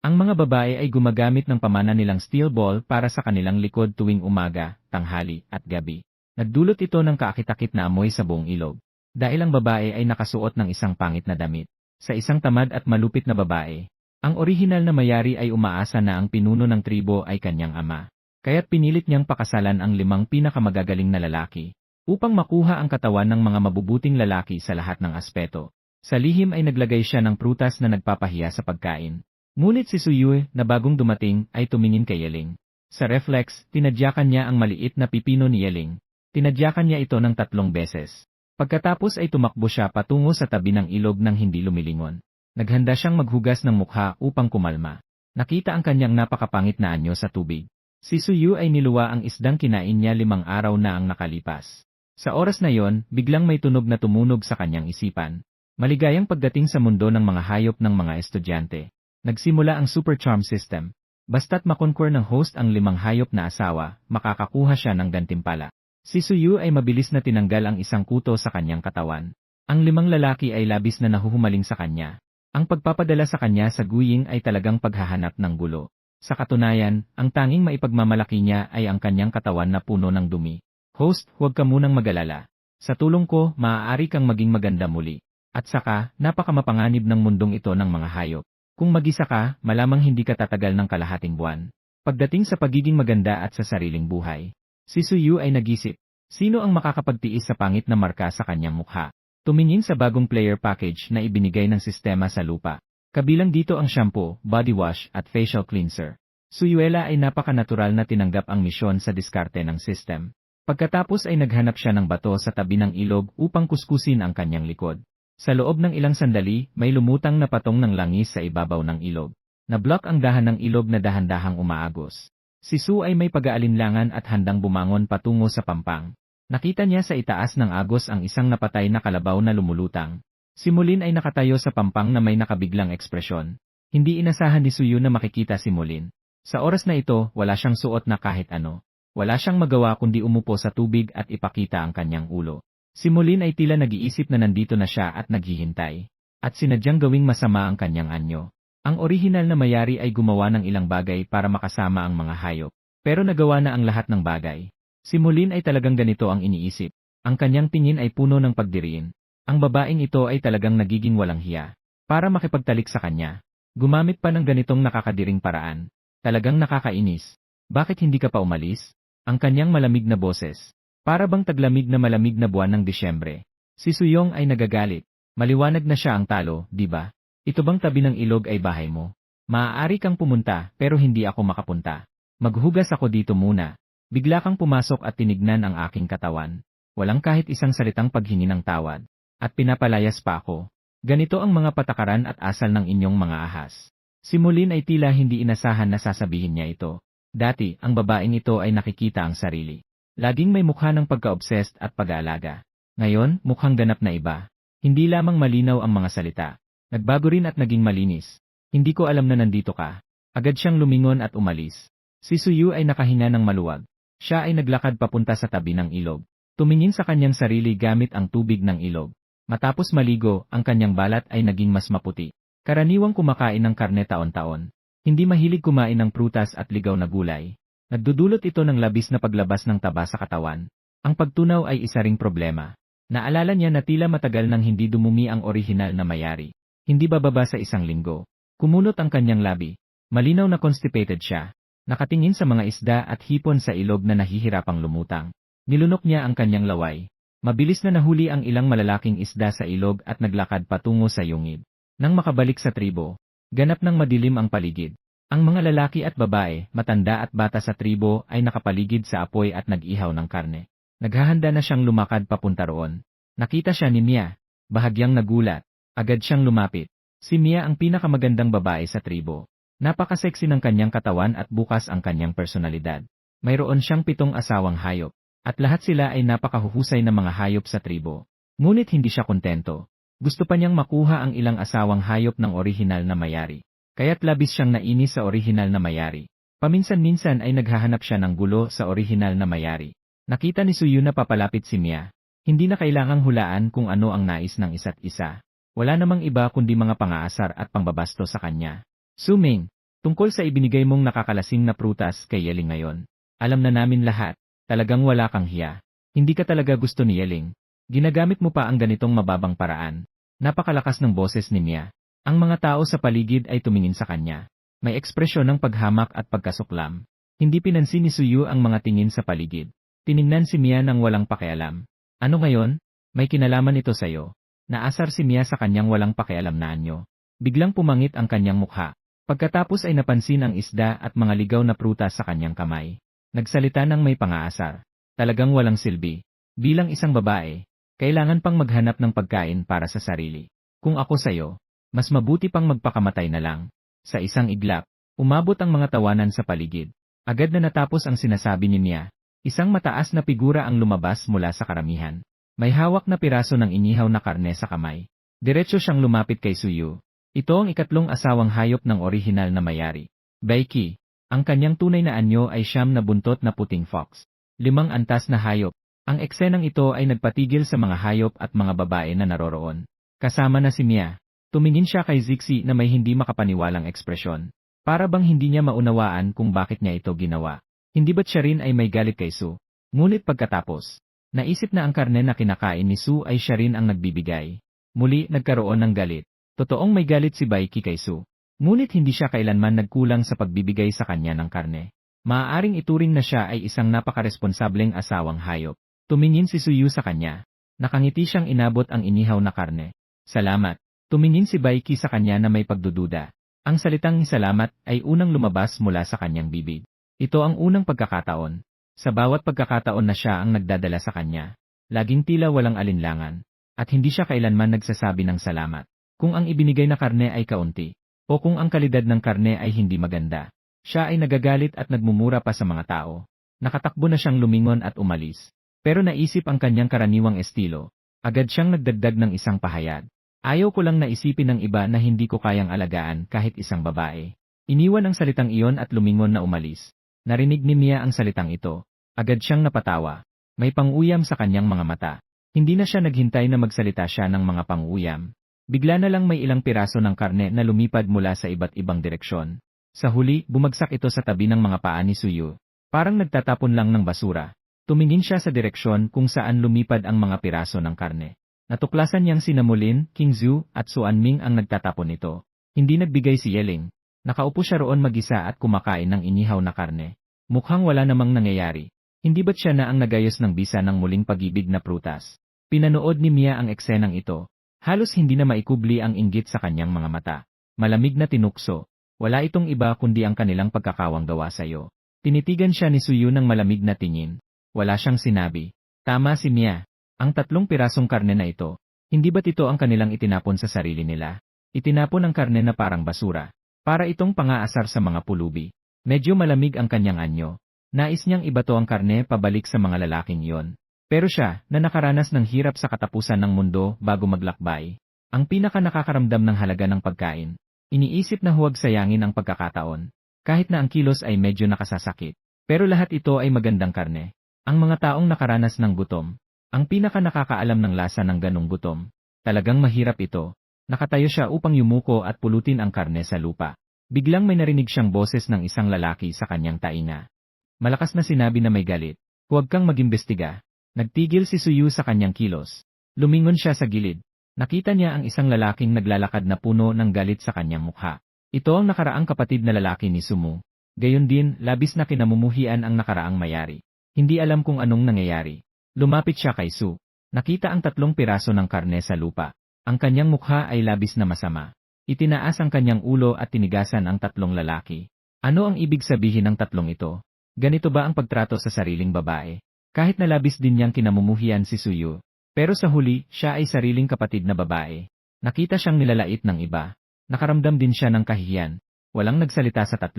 Ang mga babae ay gumagamit ng pamana nilang steel ball para sa kanilang likod tuwing umaga, tanghali, at gabi. Nagdulot ito ng kaakit-akit na amoy sa buong ilog. Dahil ang babae ay nakasuot ng isang pangit na damit. Sa isang tamad at malupit na babae, ang orihinal na mayari ay umaasa na ang pinuno ng tribo ay kanyang ama. Kaya't pinilit niyang pakasalan ang 5 pinakamagagaling na lalaki upang makuha ang katawan ng mga mabubuting lalaki sa lahat ng aspeto. Sa lihim ay naglagay siya ng prutas na nagpapahiya sa pagkain. Ngunit si Suyue, na bagong dumating, ay tumingin kay Yeling. Sa reflex, tinadyakan niya ang maliit na pipino ni Yeling. Tinadyakan niya ito ng 3 beses. Pagkatapos ay tumakbo siya patungo sa tabi ng ilog nang hindi lumilingon. Naghanda siyang maghugas ng mukha upang kumalma. Nakita ang kanyang napakapangit na anyo sa tubig. Si Suyue ay niluwa ang isdang kinain niya 5 araw na ang nakalipas. Sa oras na yon, biglang may tunog na tumunog sa kanyang isipan. Maligayang pagdating sa mundo ng mga hayop ng mga estudyante. Nagsimula ang Super Charm System. Basta't makonquer ng host ang 5 hayop na asawa, makakakuha siya ng gantimpala. Si Suyue ay mabilis na tinanggal ang isang kuto sa kanyang katawan. Ang 5 lalaki ay labis na nahuhumaling sa kanya. Ang pagpapadala sa kanya sa guying ay talagang paghahanap ng gulo. Sa katunayan, ang tanging maipagmamalaki niya ay ang kanyang katawan na puno ng dumi. Host, huwag ka munang mag-alala. Sa tulong ko, maaari kang maging maganda muli. At saka, napakamapanganib ng mundong ito ng mga hayop. Kung mag-isa ka, malamang hindi ka tatagal ng kalahating buwan. Pagdating sa pagiging maganda at sa sariling buhay, si Suyue ay nag-isip, sino ang makakapagtiis sa pangit na marka sa kanyang mukha? Tumingin sa bagong player package na ibinigay ng sistema sa lupa. Kabilang dito ang shampoo, body wash, at facial cleanser. Suyuela ay napaka-natural na tinanggap ang misyon sa diskarte ng system. Pagkatapos ay naghanap siya ng bato sa tabi ng ilog upang kuskusin ang kanyang likod. Sa loob ng ilang sandali, may lumutang na patong ng langis sa ibabaw ng ilog. Na-block ang dahan ng ilog na dahan-dahang umaagos. Si Su ay may pag-aalinlangan at handang bumangon patungo sa pampang. Nakita niya sa itaas ng agos ang isang napatay na kalabaw na lumulutang. Si Mulin ay nakatayo sa pampang na may nakabiglang ekspresyon. Hindi inasahan ni Suyue na makikita si Mulin. Sa oras na ito, wala siyang suot na kahit ano. Wala siyang magawa kundi umupo sa tubig at ipakita ang kanyang ulo. Si Mulin ay tila nag-iisip na nandito na siya at naghihintay. At sinadyang gawing masama ang kanyang anyo. Ang orihinal na mayari ay gumawa ng ilang bagay para makasama ang mga hayop. Pero nagawa na ang lahat ng bagay. Si Mulin ay talagang ganito ang iniisip. Ang kanyang tingin ay puno ng pagdiriin. Ang babaeng ito ay talagang nagiging walang hiya. Para makipagtalik sa kanya. Gumamit pa ng ganitong nakakadiring paraan. Talagang nakakainis. Bakit hindi ka pa umalis? Ang kanyang malamig na boses. Para bang taglamig na malamig na buwan ng Disyembre. Si Suyong ay nagagalit. Maliwanag na siya ang talo, di ba? Ito bang tabi ng ilog ay bahay mo? Maaari kang pumunta pero hindi ako makapunta. Maghugas ako dito muna. Bigla kang pumasok at tinignan ang aking katawan. Walang kahit isang salitang paghingi ng tawad. At pinapalayas pa ako. Ganito ang mga patakaran at asal ng inyong mga ahas. Si Mulin ay tila hindi inasahan na sasabihin niya ito. Dati, ang babaeng ito ay nakikita ang sarili. Laging may mukha ng pagka-obsessed at pag-aalaga. Ngayon, mukhang ganap na iba. Hindi lamang malinaw ang mga salita. Nagbago rin at naging malinis. Hindi ko alam na nandito ka. Agad siyang lumingon at umalis. Si Suyue ay nakahinga ng maluwag. Siya ay naglakad papunta sa tabi ng ilog. Tumingin sa kanyang sarili gamit ang tubig ng ilog. Matapos maligo, ang kanyang balat ay naging mas maputi. Karaniwang kumakain ng karne taon-taon. Hindi mahilig kumain ng prutas at ligaw na gulay. Nagdudulot ito ng labis na paglabas ng taba sa katawan. Ang pagtunaw ay isa ring problema. Naalala niya na tila matagal nang hindi dumumi ang orihinal na mayari. Hindi bababa sa 1 linggo. Kumunot ang kanyang labi. Malinaw na constipated siya. Nakatingin sa mga isda at hipon sa ilog na nahihirapang lumutang. Nilunok niya ang kanyang laway. Mabilis na nahuli ang ilang malalaking isda sa ilog at naglakad patungo sa yungib. Nang makabalik sa tribo, ganap ng madilim ang paligid. Ang mga lalaki at babae, matanda at bata sa tribo ay nakapaligid sa apoy at nag-ihaw ng karne. Naghahanda na siyang lumakad papunta roon. Nakita siya ni Mia. Bahagyang nagulat. Agad siyang lumapit. Si Mia ang pinakamagandang babae sa tribo. Napaka-sexy ng kanyang katawan at bukas ang kanyang personalidad. Mayroon siyang 7 asawang hayop. At lahat sila ay napakahuhusay na mga hayop sa tribo. Ngunit hindi siya kontento. Gusto pa niyang makuha ang ilang asawang hayop ng orihinal na mayari. Kaya't labis siyang nainis sa orihinal na mayari. Paminsan-minsan ay naghahanap siya ng gulo sa orihinal na mayari. Nakita ni Suyue na papalapit si Mia. Hindi na kailangang hulaan kung ano ang nais ng isa't isa. Wala namang iba kundi mga pangaasar at pangbabasto sa kanya. Suming, Tungkol sa ibinigay mong nakakalasing na prutas kay Yeling ngayon. Alam na namin lahat, talagang wala kang hiya. Hindi ka talaga gusto ni Yeling. Ginagamit mo pa ang ganitong mababang paraan. Napakalakas ng boses ni Mia. Ang mga tao sa paligid ay tumingin sa kanya. May ekspresyon ng paghamak at pagkasuklam. Hindi pinansin ni Suyu ang mga tingin sa paligid. Tiningnan si Mia nang walang pakialam. Ano ngayon? May kinalaman ito sa'yo. Naasar si Mia sa kanyang walang pakialam na anyo. Biglang pumangit ang kanyang mukha. Pagkatapos ay napansin ang isda at mga ligaw na prutas sa kanyang kamay. Nagsalita ng may pangaasar. Talagang walang silbi. Bilang isang babae, kailangan pang maghanap ng pagkain para sa sarili. Kung ako sa'yo, mas mabuti pang magpakamatay na lang. Sa isang iglap, umabot ang mga tawanan sa paligid. Agad na natapos ang sinasabi ni Mia. Isang mataas na figura ang lumabas mula sa karamihan. May hawak na piraso ng inihaw na karne sa kamay. Diretso siyang lumapit kay Suyu. Ito ang ikatlong asawang hayop ng orihinal na mayari. Baiki. Ang kanyang tunay na anyo ay siyam na buntot na puting fox. 5 antas na hayop. Ang eksenang ito ay nagpatigil sa mga hayop at mga babae na naroroon. Kasama na si Mia. Tumingin siya kay Zixi na may hindi makapaniwalang ekspresyon. Para bang hindi niya maunawaan kung bakit niya ito ginawa. Hindi ba't siya rin ay may galit kay Su? Ngunit pagkatapos, naisip na ang karne na kinakain ni Su ay siya rin ang nagbibigay. Muli nagkaroon ng galit. Totoong may galit si Baiki kay Su. Ngunit hindi siya kailanman nagkulang sa pagbibigay sa kanya ng karne. Maaaring ituring na siya ay isang napakaresponsableng asawang hayop. Tumingin si Suyu sa kanya. Nakangiti siyang inabot ang inihaw na karne. Salamat. Tumingin si Baiki sa kanya na may pagdududa. Ang salitang salamat ay unang lumabas mula sa kanyang bibig. Ito ang unang pagkakataon. Sa bawat pagkakataon na siya ang nagdadala sa kanya, laging tila walang alinlangan. At hindi siya kailanman nagsasabi ng salamat. Kung ang ibinigay na karne ay kaunti, o kung ang kalidad ng karne ay hindi maganda, siya ay nagagalit at nagmumura pa sa mga tao. Nakatakbo na siyang lumingon at umalis. Pero naisip ang kanyang karaniwang estilo. Agad siyang nagdagdag ng isang pahayag. Ayaw ko lang naisipin ng iba na hindi ko kayang alagaan kahit isang babae. Iniwan ang salitang iyon at lumingon na umalis. Narinig ni Mia ang salitang ito. Agad siyang napatawa. May pang-uyam sa kanyang mga mata. Hindi na siya naghintay na magsalita siya ng mga pang-uyam. Bigla na lang may ilang piraso ng karne na lumipad mula sa iba't ibang direksyon. Sa huli, bumagsak ito sa tabi ng mga paa ni Suyu. Parang nagtatapon lang ng basura. Tumingin siya sa direksyon kung saan lumipad ang mga piraso ng karne. Natuklasan niyang sinamulin, King Zhu, at Suanming ang nagtatapon nito. Hindi nagbigay si Yeling. Nakaupo siya roon mag-isa at kumakain ng inihaw na karne. Mukhang wala namang nangyayari. Hindi ba't siya na ang nagayos ng bisa ng muling pag-ibig na prutas? Pinanood ni Mia ang eksenang ito. Halos hindi na maikubli ang inggit sa kanyang mga mata. Malamig na tinukso. Wala itong iba kundi ang kanilang pagkakawang gawa sa'yo. Tinitigan siya ni Suyu ng malamig na tingin. Wala siyang sinabi. Tama si Mia. Ang 3 pirasong karne na ito, hindi ba't ito ang kanilang itinapon sa sarili nila? Itinapon ang karne na parang basura. Para itong pangaasar sa mga pulubi. Medyo malamig ang kanyang anyo. Nais niyang ibato ang karne pabalik sa mga lalaking iyon. Pero siya, na nakaranas ng hirap sa katapusan ng mundo bago maglakbay, ang pinaka nakakaramdam ng halaga ng pagkain. Iniisip na huwag sayangin ang pagkakataon. Kahit na ang kilos ay medyo nakasasakit. Pero lahat ito ay magandang karne. Ang mga taong nakaranas ng gutom, ang pinaka nakakaalam ng lasa ng ganong gutom. Talagang mahirap ito. Nakatayo siya upang yumuko at pulutin ang karne sa lupa. Biglang may narinig siyang boses ng isang lalaki sa kanyang tainga. Malakas na sinabi na may galit. Huwag kang mag-imbestiga. Nagtigil si Suyu sa kanyang kilos. Lumingon siya sa gilid. Nakita niya ang isang lalaking naglalakad na puno ng galit sa kanyang mukha. Ito ang nakaraang kapatid na lalaki ni Sumu. Gayon din, labis na kinamumuhian ang nakaraang mayari. Hindi alam kung anong nangyayari. Lumapit siya kay Su. Nakita ang 3 piraso ng karne sa lupa. Ang kanyang mukha ay labis na masama. Itinaas ang kanyang ulo at tinigasan ang 3 lalaki. Ano ang ibig sabihin ng 3 ito? Ganito ba ang pagtrato sa sariling babae? Kahit na labis din niyang kinamumuhian si Suyu. Pero sa huli, siya ay sariling kapatid na babae. Nakita siyang nilalait ng iba. Nakaramdam din siya ng kahihiyan. Walang nagsalita sa 3.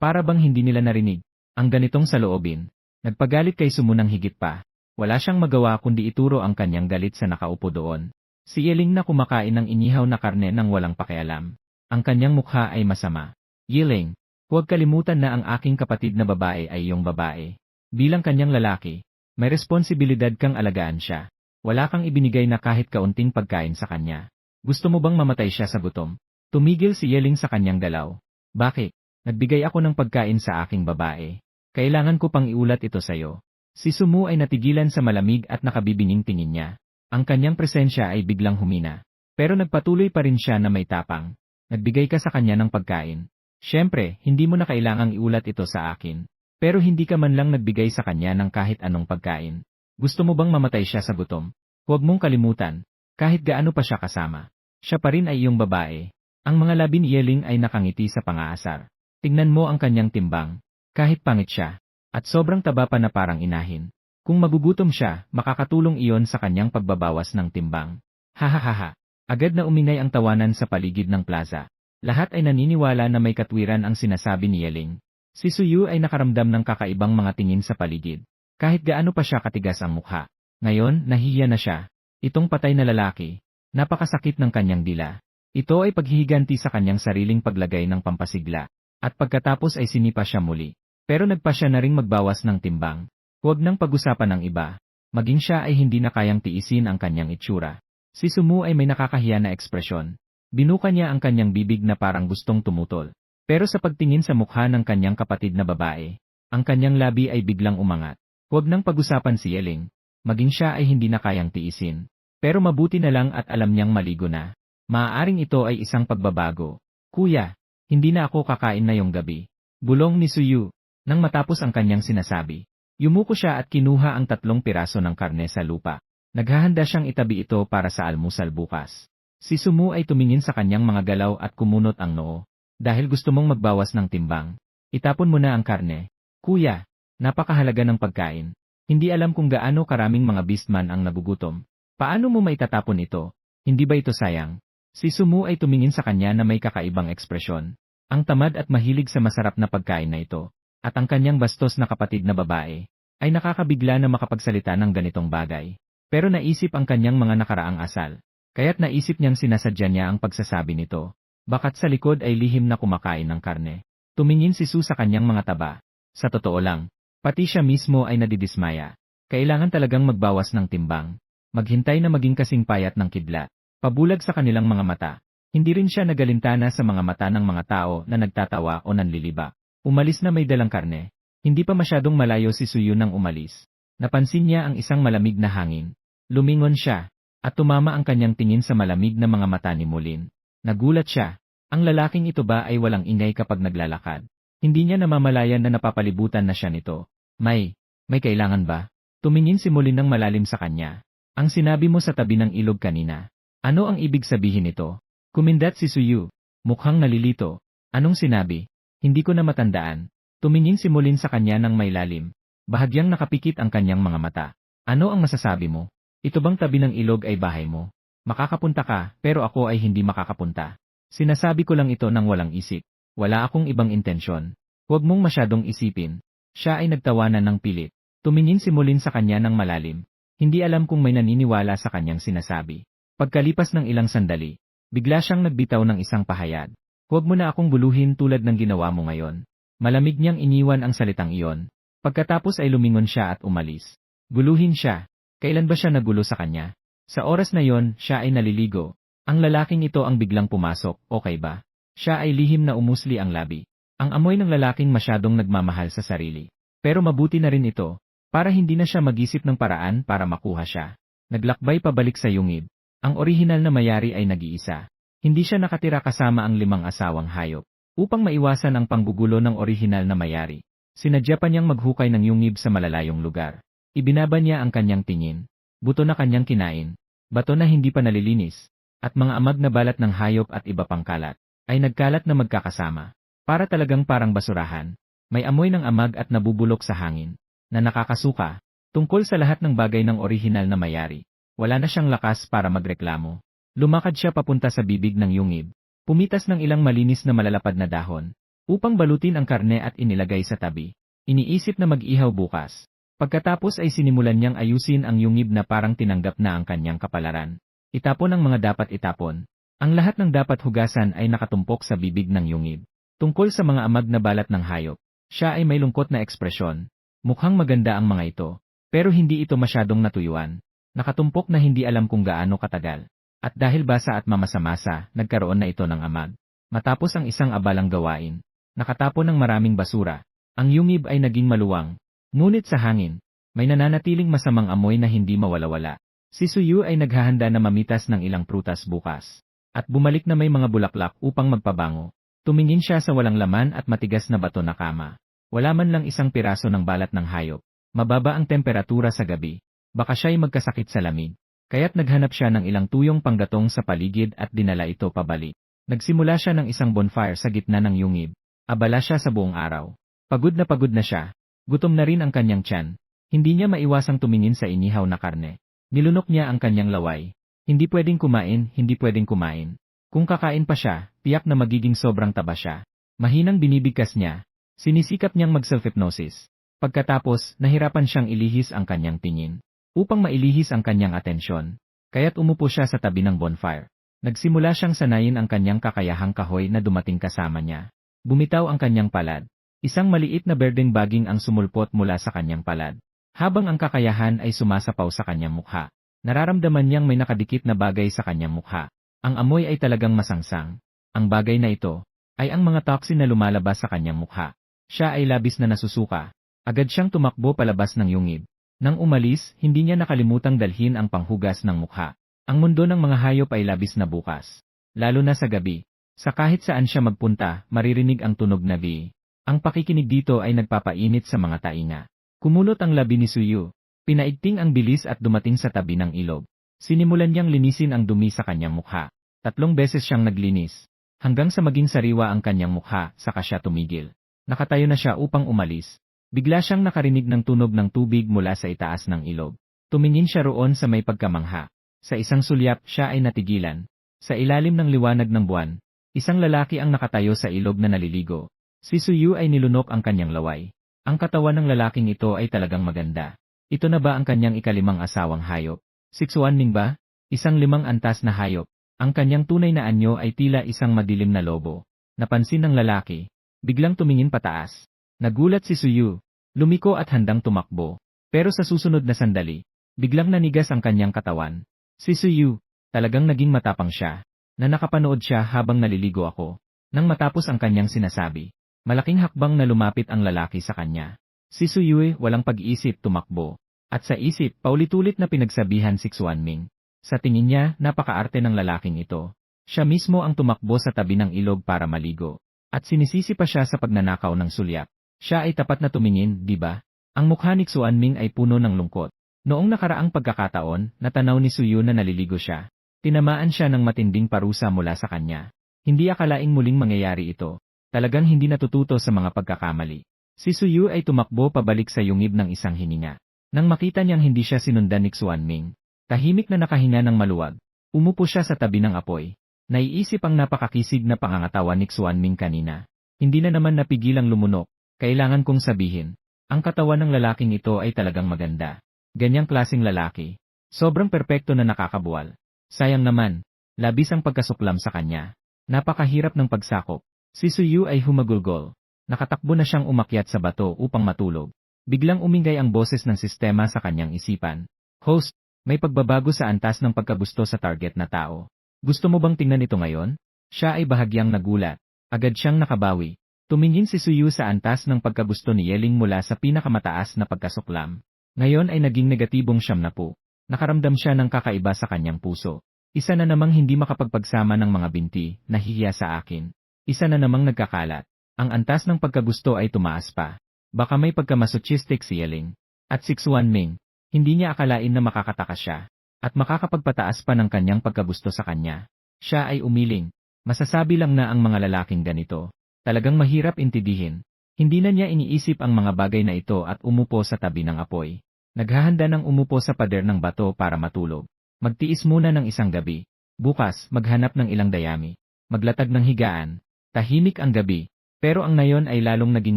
Para bang hindi nila narinig. Ang ganitong saloobin. Nagpagalit kay Sumu ng higit pa. Wala siyang magawa kundi ituro ang kanyang galit sa nakaupo doon. Si Yeling na kumakain ng inihaw na karne nang walang pakialam. Ang kanyang mukha ay masama. Yeling, huwag kalimutan na ang aking kapatid na babae ay iyong babae. Bilang kanyang lalaki, may responsibilidad kang alagaan siya. Wala kang ibinigay na kahit kaunting pagkain sa kanya. Gusto mo bang mamatay siya sa gutom? Tumigil si Yeling sa kanyang galaw. Bakit? Nagbigay ako ng pagkain sa aking babae. Kailangan ko pang iulat ito sa'yo. Si Sumu ay natigilan sa malamig at nakabibining tingin niya. Ang kanyang presensya ay biglang humina. Pero nagpatuloy pa rin siya na may tapang. Nagbigay ka sa kanya ng pagkain. Siyempre, hindi mo na kailangang iulat ito sa akin. Pero hindi ka man lang nagbigay sa kanya ng kahit anong pagkain. Gusto mo bang mamatay siya sa gutom? Huwag mong kalimutan, kahit gaano pa siya kasama, siya pa rin ay iyong babae. Ang mga labi ni Yeling ay nakangiti sa pangaasar. Tingnan mo ang kanyang timbang. Kahit pangit siya, at sobrang taba pa na parang inahin. Kung magugutom siya, makakatulong iyon sa kanyang pagbabawas ng timbang. Hahaha. Agad na umingay ang tawanan sa paligid ng plaza. Lahat ay naniniwala na may katwiran ang sinasabi ni Yeling. Si Suyu ay nakaramdam ng kakaibang mga tingin sa paligid. Kahit gaano pa siya katigas ang mukha. Ngayon, nahihiya na siya. Itong patay na lalaki. Napakasakit ng kanyang dila. Ito ay paghihiganti sa kanyang sariling paglagay ng pampasigla. At pagkatapos ay sinipa siya muli. Pero nagpa siya na ring magbawas ng timbang. Huwag nang pag-usapan ng iba. Maging siya ay hindi na kayang tiisin ang kanyang itsura. Si Sumu ay may nakakahiya na ekspresyon. Binuka niya ang kanyang bibig na parang gustong tumutol. Pero sa pagtingin sa mukha ng kanyang kapatid na babae, ang kanyang labi ay biglang umangat. Huwag nang pag-usapan si Yeling. Maging siya ay hindi na kayang tiisin. Pero mabuti na lang at alam niyang maligo na. Maaaring ito ay isang pagbabago. Kuya, hindi na ako kakain na yung gabi. Bulong ni Suyu. Nang matapos ang kanyang sinasabi, yumuko siya at kinuha ang 3 piraso ng karne sa lupa. Naghahanda siyang itabi ito para sa almusal bukas. Si Sumu ay tumingin sa kanyang mga galaw at kumunot ang noo. Dahil gusto mong magbawas ng timbang, itapon mo na ang karne. Kuya, napakahalaga ng pagkain. Hindi alam kung gaano karaming mga beastman ang nagugutom. Paano mo maitatapon ito? Hindi ba ito sayang? Si Sumu ay tumingin sa kanya na may kakaibang ekspresyon. Ang tamad at mahilig sa masarap na pagkain na ito, at ang kanyang bastos na kapatid na babae, ay nakakabigla na makapagsalita ng ganitong bagay. Pero naisip ang kanyang mga nakaraang asal. Kaya't naisip niyang sinasadya niya ang pagsasabi nito. Bakat sa likod ay lihim na kumakain ng karne. Tumingin si Su sa kanyang mga taba. Sa totoo lang, pati siya mismo ay nadidismaya. Kailangan talagang magbawas ng timbang. Maghintay na maging kasing payat ng kidlat. Pabulag sa kanilang mga mata. Hindi rin siya nagalintana sa mga mata ng mga tao na nagtatawa o nanliliba. Umalis na may dalang karne. Hindi pa masyadong malayo si Suyu nang umalis. Napansin niya ang isang malamig na hangin. Lumingon siya, at tumama ang kanyang tingin sa malamig na mga mata ni Mulin. Nagulat siya. Ang lalaking ito ba ay walang ingay kapag naglalakad? Hindi niya namamalayan na napapalibutan na siya nito. May kailangan ba? Tumingin si Mulin ng malalim sa kanya. Ang sinabi mo sa tabi ng ilog kanina. Ano ang ibig sabihin nito? Kumindat si Suyu. Mukhang nalilito. Anong sinabi? Hindi ko na matandaan. Tumingin si Mulin sa kanya ng may lalim. Bahagyang nakapikit ang kanyang mga mata. Ano ang masasabi mo? Ito bang tabi ng ilog ay bahay mo? Makakapunta ka, pero ako ay hindi makakapunta. Sinasabi ko lang ito ng walang isip. Wala akong ibang intensyon. Huwag mong masyadong isipin. Siya ay nagtawanan ng pilit. Tumingin si Mulin sa kanya ng malalim. Hindi alam kung may naniniwala sa kanyang sinasabi. Pagkalipas ng ilang sandali, bigla siyang nagbitaw ng isang pahayag. Huwag mo na akong buluhin tulad ng ginawa mo ngayon. Malamig niyang iniwan ang salitang iyon. Pagkatapos ay lumingon siya at umalis. Guluhin siya. Kailan ba siya nagulo sa kanya? Sa oras na yon, siya ay naliligo. Ang lalaking ito ang biglang pumasok, okay ba? Siya ay lihim na umusli ang labi. Ang amoy ng lalaking masyadong nagmamahal sa sarili. Pero mabuti na rin ito, para hindi na siya mag-isip ng paraan para makuha siya. Naglakbay pabalik sa yungib. Ang orihinal na mayari ay nag-iisa. Hindi siya nakatira kasama ang 5 asawang hayop. Upang maiwasan ang panggugulo ng orihinal na mayari, sinadya pa niyang maghukay ng yungib sa malalayong lugar. Ibinaba niya ang kanyang tingin. Buto na kanyang kinain. Bato na hindi pa nalilinis. At mga amag na balat ng hayop at iba pang kalat, ay nagkalat na magkakasama. Para talagang parang basurahan. May amoy ng amag at nabubulok sa hangin, na nakakasuka. Tungkol sa lahat ng bagay ng orihinal na mayari, wala na siyang lakas para magreklamo. Lumakad siya papunta sa bibig ng yungib. Pumitas ng ilang malinis na malalapad na dahon, upang balutin ang karne at inilagay sa tabi. Iniisip na mag-ihaw bukas. Pagkatapos ay sinimulan niyang ayusin ang yungib na parang tinanggap na ang kanyang kapalaran. Itapon ang mga dapat itapon. Ang lahat ng dapat hugasan ay nakatumpok sa bibig ng yungib. Tungkol sa mga amag na balat ng hayop, siya ay may lungkot na ekspresyon. Mukhang maganda ang mga ito, pero hindi ito masyadong natuyuan. Nakatumpok na hindi alam kung gaano katagal. At dahil basa at mamasa-masa, nagkaroon na ito ng amag. Matapos ang isang abalang gawain, nakatapon ng maraming basura. Ang yungib ay naging maluwang. Ngunit sa hangin, may nananatiling masamang amoy na hindi mawala-wala. Si Suyu ay naghahanda na mamitas ng ilang prutas bukas. At bumalik na may mga bulaklak upang magpabango. Tumingin siya sa walang laman at matigas na bato na kama. Wala man lang isang piraso ng balat ng hayop. Mababa ang temperatura sa gabi. Baka siya'y magkasakit sa lamig. Kaya't naghanap siya ng ilang tuyong panggatong sa paligid at dinala ito pabalik. Nagsimula siya ng isang bonfire sa gitna ng yungib. Abala siya sa buong araw. Pagod na siya. Gutom na rin ang kanyang tiyan. Hindi niya maiwasang tumingin sa inihaw na karne. Nilunok niya ang kanyang laway. Hindi pwedeng kumain. Kung kakain pa siya, tiyak na magiging sobrang taba siya. Mahinang binibigkas niya. Sinisikap niyang mag-self-hypnosis. Pagkatapos, nahirapan siyang ilihis ang kanyang tingin. Upang mailihis ang kanyang atensyon. Kaya't umupo siya sa tabi ng bonfire. Nagsimula siyang sanayin ang kanyang kakayahang kahoy na dumating kasama niya. Bumitaw ang kanyang palad. Isang maliit na berdeng baging ang sumulpot mula sa kanyang palad. Habang ang kakayahan ay sumasapaw sa kanyang mukha. Nararamdaman niyang may nakadikit na bagay sa kanyang mukha. Ang amoy ay talagang masangsang. Ang bagay na ito ay ang mga toxin na lumalabas sa kanyang mukha. Siya ay labis na nasusuka. Agad siyang tumakbo palabas ng yungib. Nang umalis, hindi niya nakalimutang dalhin ang panghugas ng mukha. Ang mundo ng mga hayop ay labis na bukas. Lalo na sa gabi. Sa kahit saan siya magpunta, maririnig ang tunog na V. Ang pakikinig dito ay nagpapainit sa mga tainga. Kumulot ang labi ni Suyu. Pinaigting ang bilis at dumating sa tabi ng ilog. Sinimulan niyang linisin ang dumi sa kanyang mukha. 3 beses siyang naglinis. Hanggang sa maging sariwa ang kanyang mukha, saka siya tumigil. Nakatayo na siya upang umalis. Bigla siyang nakarinig ng tunog ng tubig mula sa itaas ng ilog. Tumingin siya roon sa may pagkamangha. Sa isang sulyap, siya ay natigilan. Sa ilalim ng liwanag ng buwan, isang lalaki ang nakatayo sa ilog na naliligo. Si Suyu ay nilunok ang kanyang laway. Ang katawan ng lalaking ito ay talagang maganda. Ito na ba ang kanyang ikalimang asawang hayop? Sixuanming ba? Isang 5 antas na hayop. Ang kanyang tunay na anyo ay tila isang madilim na lobo. Napansin ng lalaki. Biglang tumingin pataas. Nagulat si Suyu. Lumiko at handang tumakbo. Pero sa susunod na sandali, biglang nanigas ang kanyang katawan. Si Suyu, talagang naging matapang siya. Na nakapanood siya habang naliligo ako. Nang matapos ang kanyang sinasabi, malaking hakbang na lumapit ang lalaki sa kanya. Si Suyu walang pag-iisip tumakbo. At sa isip, paulit-ulit na pinagsabihan si Xuanming. Sa tingin niya, napakaarte ng lalaking ito. Siya mismo ang tumakbo sa tabi ng ilog para maligo. At sinisisi pa siya sa pagnanakaw ng sulyap. Siya ay tapat na tumingin, di ba? Ang mukha ni Xuanming ay puno ng lungkot. Noong nakaraang pagkakataon, natanaw ni Suyu na naliligo siya. Tinamaan siya ng matinding parusa mula sa kanya. Hindi akalaing muling mangyayari ito. Talagang hindi natututo sa mga pagkakamali. Si Suyu ay tumakbo pabalik sa yungib ng isang hininga. Nang makita niyang hindi siya sinundan ni Xuanming, tahimik na nakahinga ng maluwag. Umupo siya sa tabi ng apoy. Naiisip ang napakakisig na pangangatawan ni Xuanming kanina. Hindi na naman napigilang lumunok. Kailangan kong sabihin, ang katawan ng lalaking ito ay talagang maganda. Ganyang klaseng lalaki. Sobrang perpekto na nakakabuwal. Sayang naman, labis ang pagkasuklam sa kanya. Napakahirap ng pagsakop. Si Suyu ay humagulgol. Nakatakbo na siyang umakyat sa bato upang matulog. Biglang umingay ang boses ng sistema sa kanyang isipan. Host, may pagbabago sa antas ng pagkagusto sa target na tao. Gusto mo bang tingnan ito ngayon? Siya ay bahagyang nagulat. Agad siyang nakabawi. Tumingin si Suyu sa antas ng pagkagusto ni Yeling mula sa pinakamataas na pagkasuklam. Ngayon ay naging negatibong 70. Nakaramdam siya ng kakaiba sa kanyang puso. Isa na namang hindi makapagpagsama ng mga binti, nahihiya sa akin. Isa na namang nagkakalat. Ang antas ng pagkagusto ay tumaas pa. Baka may pagkamasochistic si Yeling. At si Xuanming, hindi niya akalain na makakatakas siya. At makakapagpataas pa ng kanyang pagkagusto sa kanya. Siya ay umiling. Masasabi lang na ang mga lalaking ganito. Talagang mahirap intindihin. Hindi na niya iniisip ang mga bagay na ito at umupo sa tabi ng apoy. Naghahanda ng umupo sa pader ng bato para matulog. Magtiis muna ng isang gabi. Bukas, maghanap ng ilang dayami. Maglatag ng higaan. Tahimik ang gabi. Pero ang ngayon ay lalong naging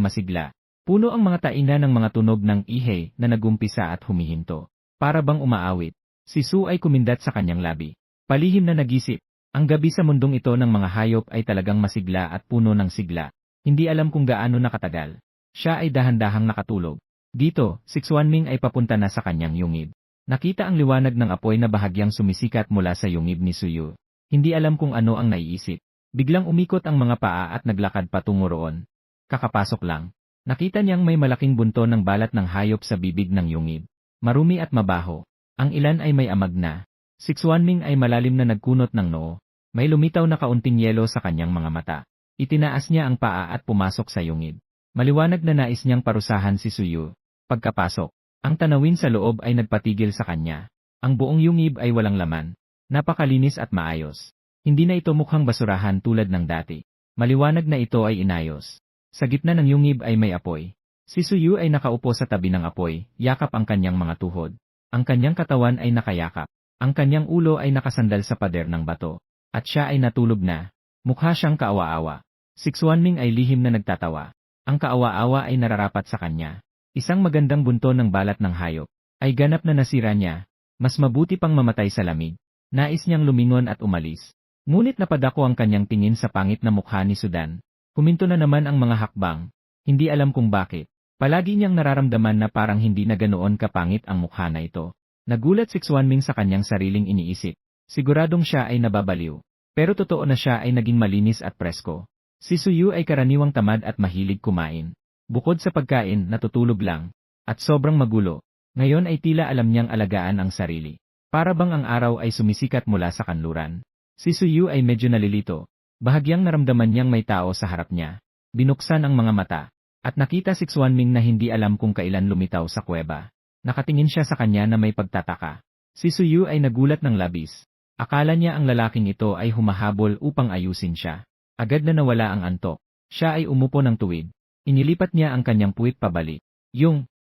masigla. Puno ang mga taina ng mga tunog ng ihey na nagumpisa at humihinto. Para bang umaawit. Si Su ay kumindat sa kanyang labi. Palihim na nagisip. Ang gabi sa mundong ito ng mga hayop ay talagang masigla at puno ng sigla. Hindi alam kung gaano nakatagal. Siya ay dahan-dahang nakatulog. Dito, si Xuanming ay papunta na sa kanyang yungib. Nakita ang liwanag ng apoy na bahagyang sumisikat mula sa yungib ni Suyu. Hindi alam kung ano ang naiisip. Biglang umikot ang mga paa at naglakad patungo roon. Kakapasok lang. Nakita niyang may malaking bunto ng balat ng hayop sa bibig ng yungib. Marumi at mabaho. Ang ilan ay may amag na. Si Xuanming ay malalim na nagkunot ng noo. May lumitaw na kaunting yelo sa kanyang mga mata. Itinaas niya ang paa at pumasok sa yungib. Maliwanag na nais niyang parusahan si Suyu. Pagkapasok, ang tanawin sa loob ay nagpatigil sa kanya. Ang buong yungib ay walang laman. Napakalinis at maayos. Hindi na ito mukhang basurahan tulad ng dati. Maliwanag na ito ay inayos. Sa gitna ng yungib ay may apoy. Si Suyu ay nakaupo sa tabi ng apoy, yakap ang kanyang mga tuhod. Ang kanyang katawan ay nakayakap. Ang kanyang ulo ay nakasandal sa pader ng bato. At siya ay natulog na. Mukha siyang kaawa-awa. Si Xuanming ay lihim na nagtatawa. Ang kaawa-awa ay nararapat sa kanya. Isang magandang bunto ng balat ng hayop. Ay ganap na nasira niya. Mas mabuti pang mamatay sa lamig. Nais niyang lumingon at umalis. Ngunit napadako ang kanyang tingin sa pangit na mukha ni Sudan. Huminto na naman ang mga hakbang. Hindi alam kung bakit. Palagi niyang nararamdaman na parang hindi na ganoon kapangit ang mukha na ito. Nagulat si Xuanming sa kanyang sariling iniisip. Siguradong siya ay nababaliw. Pero totoo na siya ay naging malinis at presko. Si Suyu ay karaniwang tamad at mahilig kumain. Bukod sa pagkain, natutulog lang. At sobrang magulo. Ngayon ay tila alam niyang alagaan ang sarili. Para bang ang araw ay sumisikat mula sa kanluran. Si Suyu ay medyo nalilito. Bahagyang naramdaman niyang may tao sa harap niya. Binuksan ang mga mata. At nakita si Xuanming na hindi alam kung kailan lumitaw sa kuweba. Nakatingin siya sa kanya na may pagtataka. Si Suyu ay nagulat ng labis. Akala niya ang lalaking ito ay humahabol upang ayusin siya. Agad na nawala ang antok. Siya ay umupo ng tuwid. Inilipat niya ang kanyang puwit pabalik.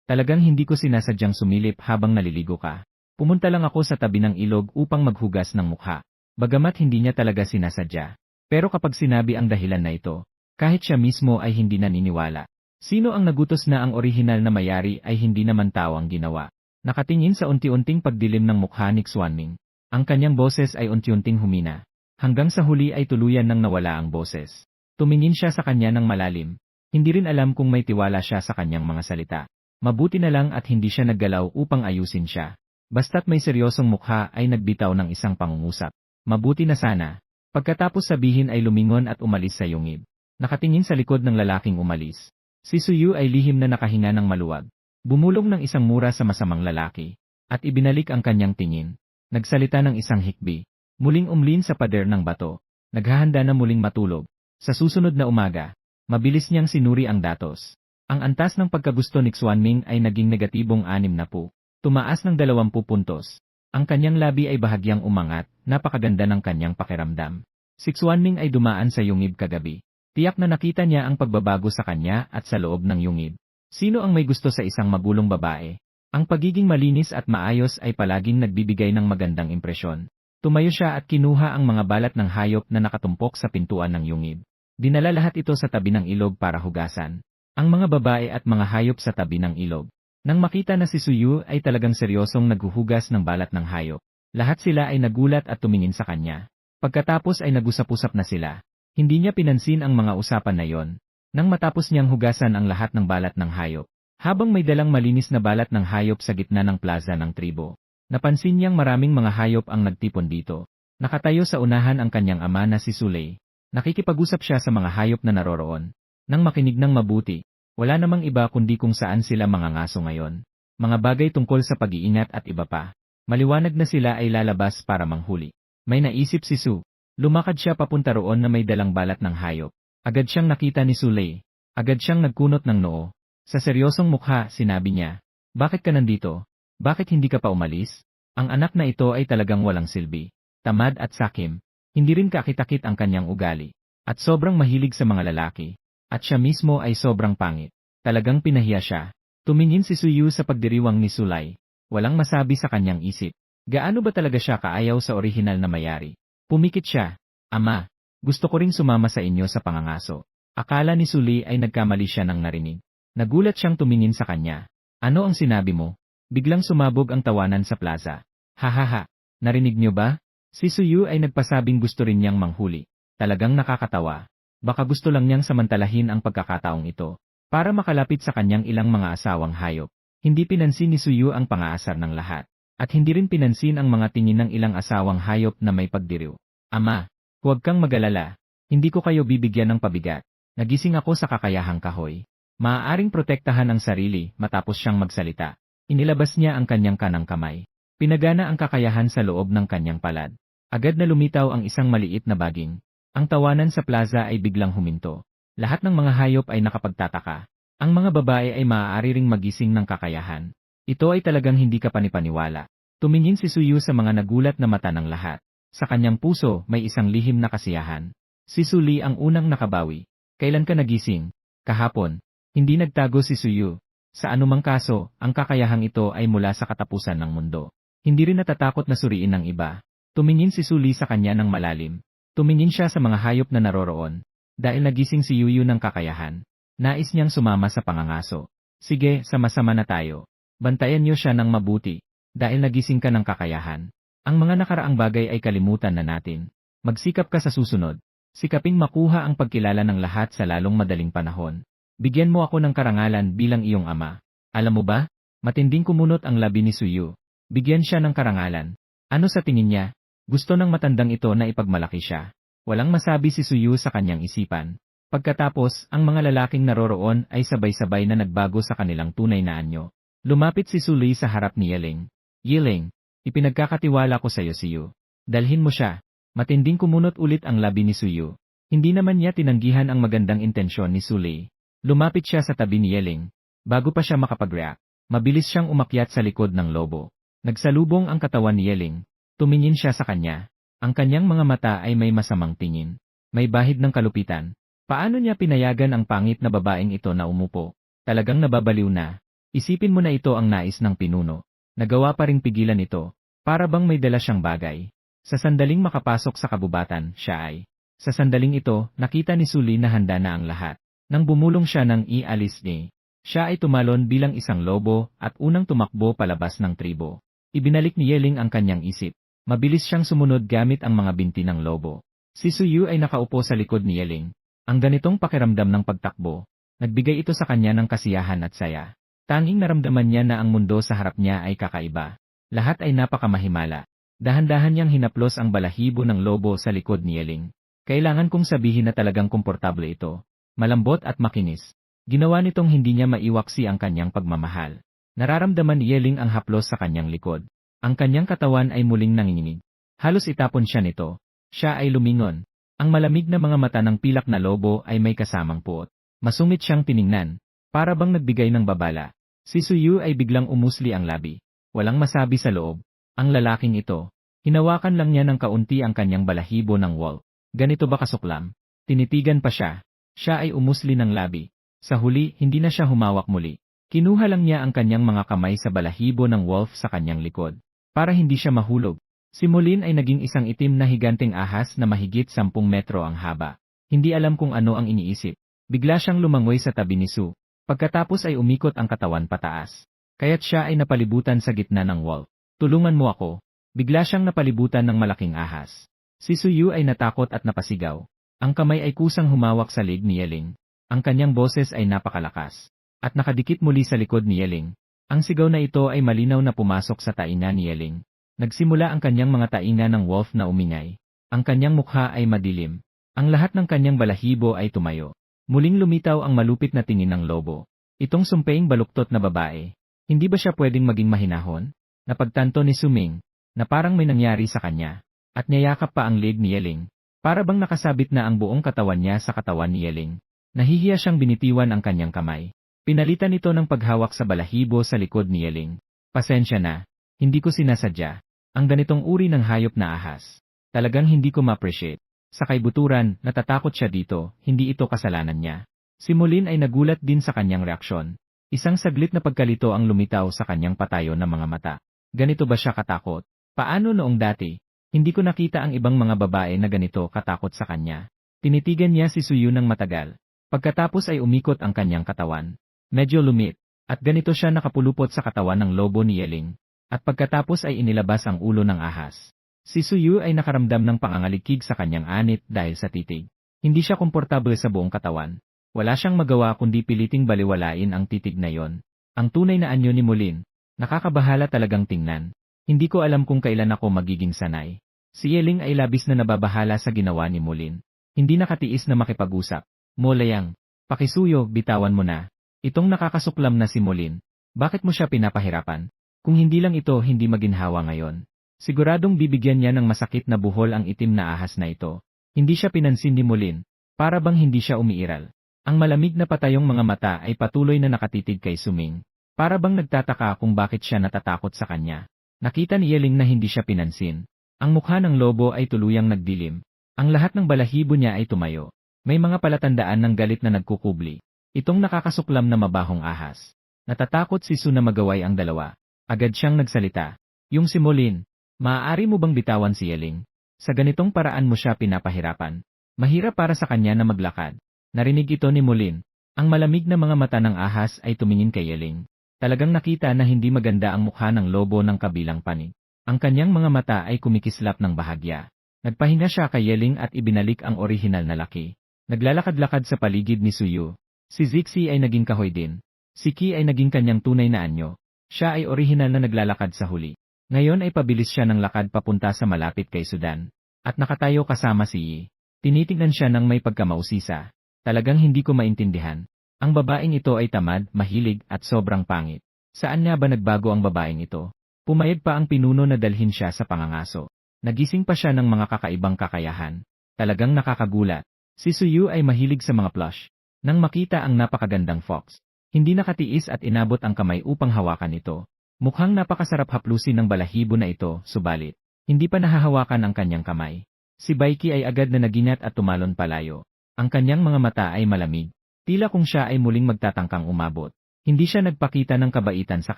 Talagang hindi ko sinasadyang sumilip habang naliligo ka. Pumunta lang ako sa tabi ng ilog upang maghugas ng mukha. Bagamat hindi niya talaga sinasadya. Pero kapag sinabi ang dahilan na ito, kahit siya mismo ay hindi naniniwala. Sino ang nagutos na ang orihinal na mayari ay hindi naman tao ang ginawa? Nakatingin sa unti-unting pagdilim ng mukha ni Xuanming. Ang kanyang boses ay unti-unting humina. Hanggang sa huli ay tuluyan nang nawala ang boses. Tumingin siya sa kanya ng malalim. Hindi rin alam kung may tiwala siya sa kanyang mga salita. Mabuti na lang at hindi siya naggalaw upang ayusin siya. Basta't may seryosong mukha ay nagbitaw ng isang pangungusap. Mabuti na sana. Pagkatapos sabihin ay lumingon at umalis sa yungib. Nakatingin sa likod ng lalaking umalis. Si Suyu ay lihim na nakahinga ng maluwag. Bumulong ng isang mura sa masamang lalaki. At ibinalik ang kanyang tingin. Nagsalita ng isang hikbi. Muling umlin sa pader ng bato. Naghahanda na muling matulog. Sa susunod na umaga, mabilis niyang sinuri ang datos. Ang antas ng pagkagusto ni Xuanming ay naging negatibong 60. Tumaas ng 20 puntos. Ang kanyang labi ay bahagyang umangat, napakaganda ng kanyang pakiramdam. Si Xuanming ay dumaan sa yungib kagabi. Tiyak na nakita niya ang pagbabago sa kanya at sa loob ng yungib. Sino ang may gusto sa isang magulong babae? Ang pagiging malinis at maayos ay palaging nagbibigay ng magandang impresyon. Tumayo siya at kinuha ang mga balat ng hayop na nakatumpok sa pintuan ng yungib. Dinala lahat ito sa tabi ng ilog para hugasan. Ang mga babae at mga hayop sa tabi ng ilog. Nang makita na si Suyu ay talagang seryosong naghuhugas ng balat ng hayop. Lahat sila ay nagulat at tumingin sa kanya. Pagkatapos ay nag-usap-usap na sila. Hindi niya pinansin ang mga usapan na yon. Nang matapos niyang hugasan ang lahat ng balat ng hayop, habang may dalang malinis na balat ng hayop sa gitna ng plaza ng tribo, napansin niyang maraming mga hayop ang nagtipon dito. Nakatayo sa unahan ang kanyang ama na si Suley. Nakikipag-usap siya sa mga hayop na naroroon. Nang makinig ng mabuti, wala namang iba kundi kung saan sila mga ngaso ngayon. Mga bagay tungkol sa pag-iingat at iba pa. Maliwanag na sila ay lalabas para manghuli. May naisip si Su. Lumakad siya papunta roon na may dalang balat ng hayop. Agad siyang nakita ni Suley. Agad siyang nagkunot ng noo. Sa seryosong mukha, sinabi niya, "Bakit ka nandito? Bakit hindi ka pa umalis?" Ang anak na ito ay talagang walang silbi. Tamad at sakim. Hindi rin kakitakit ang kanyang ugali. At sobrang mahilig sa mga lalaki. At siya mismo ay sobrang pangit. Talagang pinahiya siya. Tumingin si Suyu sa pagdiriwang ni Sulay. Walang masabi sa kanyang isip. Gaano ba talaga siya kaayaw sa orihinal na mayari? Pumikit siya. "Ama, gusto ko ring sumama sa inyo sa pangangaso." Akala ni Sulay ay nagkamali siya nang narinig. Nagulat siyang tumingin sa kanya. "Ano ang sinabi mo?" Biglang sumabog ang tawanan sa plaza. "Hahaha, narinig niyo ba?" Si Suyu ay nagpasabing gusto rin niyang manghuli. Talagang nakakatawa. Baka gusto lang niyang samantalahin ang pagkakataong ito, para makalapit sa kanyang ilang mga asawang hayop. Hindi pinansin ni Suyu ang pangaasar ng lahat, at hindi rin pinansin ang mga tingin ng ilang asawang hayop na may pagdiriw. "Ama, huwag kang mag-alala. Hindi ko kayo bibigyan ng pabigat. Nagising ako sa kakayahang kahoy. Maaaring protektahan ang sarili matapos siyang magsalita. Inilabas niya ang kanyang kanang kamay. Pinagana ang kakayahan sa loob ng kanyang palad. Agad na lumitaw ang isang maliit na baging. Ang tawanan sa plaza ay biglang huminto. Lahat ng mga hayop ay nakapagtataka. Ang mga babae ay maaari ring magising ng kakayahan. Ito ay talagang hindi ka panipaniwala. Tumingin si Suyu sa mga nagulat na mata ng lahat. Sa kanyang puso may isang lihim na kasiyahan. Si Suli ang unang nakabawi. Kailan ka nagising? Kahapon. Hindi nagtago si Suyu. Sa anumang kaso, ang kakayahang ito ay mula sa katapusan ng mundo. Hindi rin natatakot na suriin ng iba. Tumingin si Suli sa kanya ng malalim. Tumingin siya sa mga hayop na naroroon. Dahil nagising si Yuyu ng kakayahan. Nais niyang sumama sa pangangaso. Sige, sama-sama na tayo. Bantayan niyo siya ng mabuti. Dahil nagising ka ng kakayahan. Ang mga nakaraang bagay ay kalimutan na natin. Magsikap ka sa susunod. Sikaping makuha ang pagkilala ng lahat sa lalong madaling panahon. Bigyan mo ako ng karangalan bilang iyong ama. Alam mo ba? Matinding kumunot ang labi ni Suyu. Bigyan siya ng karangalan. Ano sa tingin niya? Gusto ng matandang ito na ipagmalaki siya. Walang masabi si Suyu sa kanyang isipan. Pagkatapos, ang mga lalaking naroroon ay sabay-sabay na nagbago sa kanilang tunay na anyo. Lumapit si Suli sa harap ni Yeling. Yeling, ipinagkakatiwala ko sa iyo Suyu. Dalhin mo siya. Matinding kumunot ulit ang labi ni Suyu. Hindi naman niya tinanggihan ang magandang intensyon ni Suli. Lumapit siya sa tabi ni Yeling. Bago pa siya makapag-react, mabilis siyang umakyat sa likod ng lobo. Nagsalubong ang katawan ni Yeling. Tumingin siya sa kanya. Ang kanyang mga mata ay may masamang tingin. May bahid ng kalupitan. Paano niya pinayagan ang pangit na babaeng ito na umupo? Talagang nababaliw na. Isipin mo na ito ang nais ng pinuno. Nagawa pa ring pigilan ito. Para bang may dala siyang bagay. Sa sandaling makapasok sa kabubatan, siya ay. Sa sandaling ito, nakita ni Suli na handa na ang lahat. Nang bumulong siya ng ialis niya, siya ay tumalon bilang isang lobo at unang tumakbo palabas ng tribo. Ibinalik ni Yeling ang kanyang isip. Mabilis siyang sumunod gamit ang mga binti ng lobo. Si Suyu ay nakaupo sa likod ni Yeling. Ang ganitong pakiramdam ng pagtakbo, nagbigay ito sa kanya ng kasiyahan at saya. Tanging naramdaman niya na ang mundo sa harap niya ay kakaiba. Lahat ay napakamahimala. Dahan-dahan niyang hinaplos ang balahibo ng lobo sa likod ni Yeling. Kailangan kong sabihin na talagang komportable ito. Malambot at makinis. Ginawa nitong hindi niya maiwaksi ang kanyang pagmamahal. Nararamdaman ni Yeling ang haplos sa kanyang likod. Ang kanyang katawan ay muling nanginginig. Halos itapon siya nito. Siya ay lumingon. Ang malamig na mga mata ng pilak na lobo ay may kasamang puot. Masungit siyang tiningnan. Para bang nagbigay ng babala. Si Suyu ay biglang umusli ang labi. Walang masabi sa loob. Ang lalaking ito. Hinawakan lang niya ng kaunti ang kanyang balahibo ng wolf. Ganito ba kasuklam? Tinitigan pa siya. Siya ay umusli ng labi. Sa huli, hindi na siya humawak muli. Kinuha lang niya ang kanyang mga kamay sa balahibo ng wolf sa kanyang likod. Para hindi siya mahulog. Si Mulin ay naging isang itim na higanteng ahas na mahigit 10 metro ang haba. Hindi alam kung ano ang iniisip. Bigla siyang lumangoy sa tabi ni Su. Pagkatapos ay umikot ang katawan pataas. Kaya't siya ay napalibutan sa gitna ng wolf. Tulungan mo ako. Bigla siyang napalibutan ng malaking ahas. Si Suyu ay natakot at napasigaw. Ang kamay ay kusang humawak sa leg ni Yeling. Ang kanyang boses ay napakalakas. At nakadikit muli sa likod ni Yeling. Ang sigaw na ito ay malinaw na pumasok sa tainga ni Yeling. Nagsimula ang kanyang mga tainga ng wolf na umingay. Ang kanyang mukha ay madilim. Ang lahat ng kanyang balahibo ay tumayo. Muling lumitaw ang malupit na tingin ng lobo. Itong sumpeng baluktot na babae. Hindi ba siya pwedeng maging mahinahon? Napagtanto ni Suming, na parang may nangyari sa kanya. At niyakap pa ang leg ni Yeling. Para bang nakasabit na ang buong katawan niya sa katawan ni Yeling. Nahihiya siyang binitiwan ang kanyang kamay. Pinalitan ito ng paghawak sa balahibo sa likod ni Yeling. Pasensya na. Hindi ko sinasadya. Ang ganitong uri ng hayop na ahas. Talagang hindi ko ma-appreciate. Sa kaibuturan, natatakot siya dito, hindi ito kasalanan niya. Si Mulin ay nagulat din sa kanyang reaksyon. Isang saglit na pagkalito ang lumitaw sa kanyang patayo na mga mata. Ganito ba siya katakot? Paano noong dati? Hindi ko nakita ang ibang mga babae na ganito katakot sa kanya. Tinitigan niya si Suyu ng matagal. Pagkatapos ay umikot ang kanyang katawan. Medyo lumit. At ganito siya nakapulupot sa katawan ng lobo ni Yeling. At pagkatapos ay inilabas ang ulo ng ahas. Si Suyu ay nakaramdam ng pangangalikig sa kanyang anit dahil sa titig. Hindi siya komportable sa buong katawan. Wala siyang magawa kundi piliting baliwalain ang titig na yon. Ang tunay na anyo ni Mulin. Nakakabahala talagang tingnan. Hindi ko alam kung kailan ako magiging sanay. Si Yeling ay labis na nababahala sa ginawa ni Mulin. Hindi nakatiis na makipag-usap. Molayang, pakisuyo, bitawan mo na. Itong nakakasuklam na si Molin. Bakit mo siya pinapahirapan? Kung hindi lang ito hindi maginhawa ngayon. Siguradong bibigyan niya ng masakit na buhol ang itim na ahas na ito. Hindi siya pinansin ni Molin. Para bang hindi siya umiiral. Ang malamig na patayong mga mata ay patuloy na nakatitig kay Suming. Para bang nagtataka kung bakit siya natatakot sa kanya. Nakita ni Yeling na hindi siya pinansin. Ang mukha ng lobo ay tuluyang nagdilim. Ang lahat ng balahibo niya ay tumayo. May mga palatandaan ng galit na nagkukubli. Itong nakakasuklam na mabahong ahas. Natatakot si Su na magaway ang dalawa. Agad siyang nagsalita. Yung si Molin, maaari mo bang bitawan si Yeling? Sa ganitong paraan mo siya pinapahirapan. Mahirap para sa kanya na maglakad. Narinig ito ni Molin. Ang malamig na mga mata ng ahas ay tumingin kay Yeling. Talagang nakita na hindi maganda ang mukha ng lobo ng kabilang panig. Ang kanyang mga mata ay kumikislap ng bahagya. Nagpahinga siya kay Yeling at ibinalik ang orihinal na laki. Naglalakad-lakad sa paligid ni Suyu. Si Zixi ay naging kahoy din. Si Qi ay naging kanyang tunay na anyo. Siya ay orihinal na naglalakad sa huli. Ngayon ay pabilis siya ng lakad papunta sa malapit kay Sudan. At nakatayo kasama si Yi. Tinitingnan siya ng may pagkamausisa. Talagang hindi ko maintindihan. Ang babaeng ito ay tamad, mahilig, at sobrang pangit. Saan nga ba nagbago ang babaeng ito? Pumayag pa ang pinuno na dalhin siya sa pangangaso. Nagising pa siya ng mga kakaibang kakayahan. Talagang nakakagulat. Si Suyu ay mahilig sa mga plush. Nang makita ang napakagandang fox, hindi nakatiis at inabot ang kamay upang hawakan ito. Mukhang napakasarap haplusin ng balahibo na ito, subalit, hindi pa nahahawakan ang kanyang kamay. Si Baiki ay agad na naginat at tumalon palayo. Ang kanyang mga mata ay malamig. Tila kung siya ay muling magtatangkang umabot. Hindi siya nagpakita ng kabaitan sa